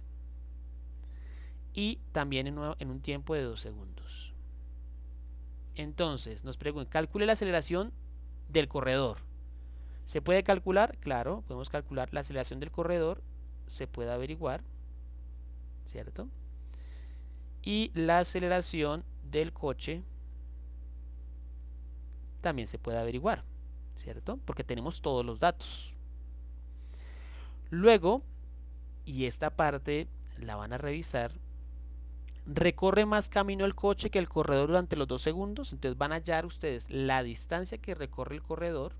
Y también en un tiempo de 2 segundos. Entonces, nos preguntan, calcule la aceleración del corredor. ¿Se puede calcular? Claro, podemos calcular la aceleración del corredor. Se puede averiguar, ¿cierto? Y la aceleración del coche también se puede averiguar, ¿cierto? Porque tenemos todos los datos. Luego, y esta parte la van a revisar, recorre más camino el coche que el corredor durante los 2 segundos. Entonces van a hallar ustedes la distancia que recorre el corredor,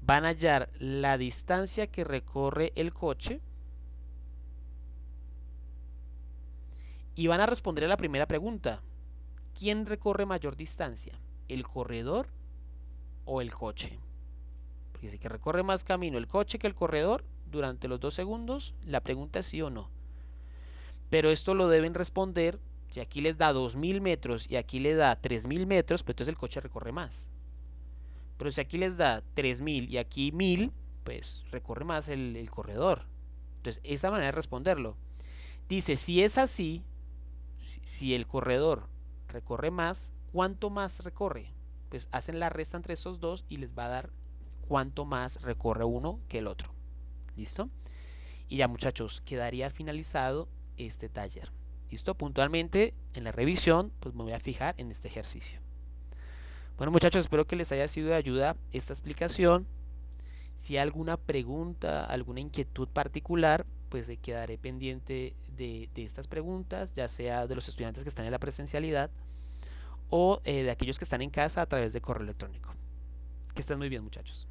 van a hallar la distancia que recorre el coche y van a responder a la primera pregunta. ¿Quién recorre mayor distancia? ¿El corredor o el coche? Porque si que recorre más camino el coche que el corredor durante los 2 segundos, la pregunta es sí o no. Pero esto lo deben responder. Si aquí les da 2000 metros y aquí le da 3000 metros, pues entonces el coche recorre más. Pero si aquí les da 3000 y aquí 1000, pues recorre más el corredor. Entonces, esa manera de responderlo. Dice, si es así, si el corredor recorre más, ¿cuánto más recorre? Pues hacen la resta entre esos dos y les va a dar cuánto más recorre uno que el otro. ¿Listo? Y ya, muchachos, quedaría finalizado este taller. ¿Listo? Puntualmente en la revisión, pues me voy a fijar en este ejercicio. Bueno, muchachos, espero que les haya sido de ayuda esta explicación. Si hay alguna pregunta, alguna inquietud particular, pues quedaré pendiente de estas preguntas, ya sea de los estudiantes que están en la presencialidad o de aquellos que están en casa a través de correo electrónico. Que estén muy bien, muchachos.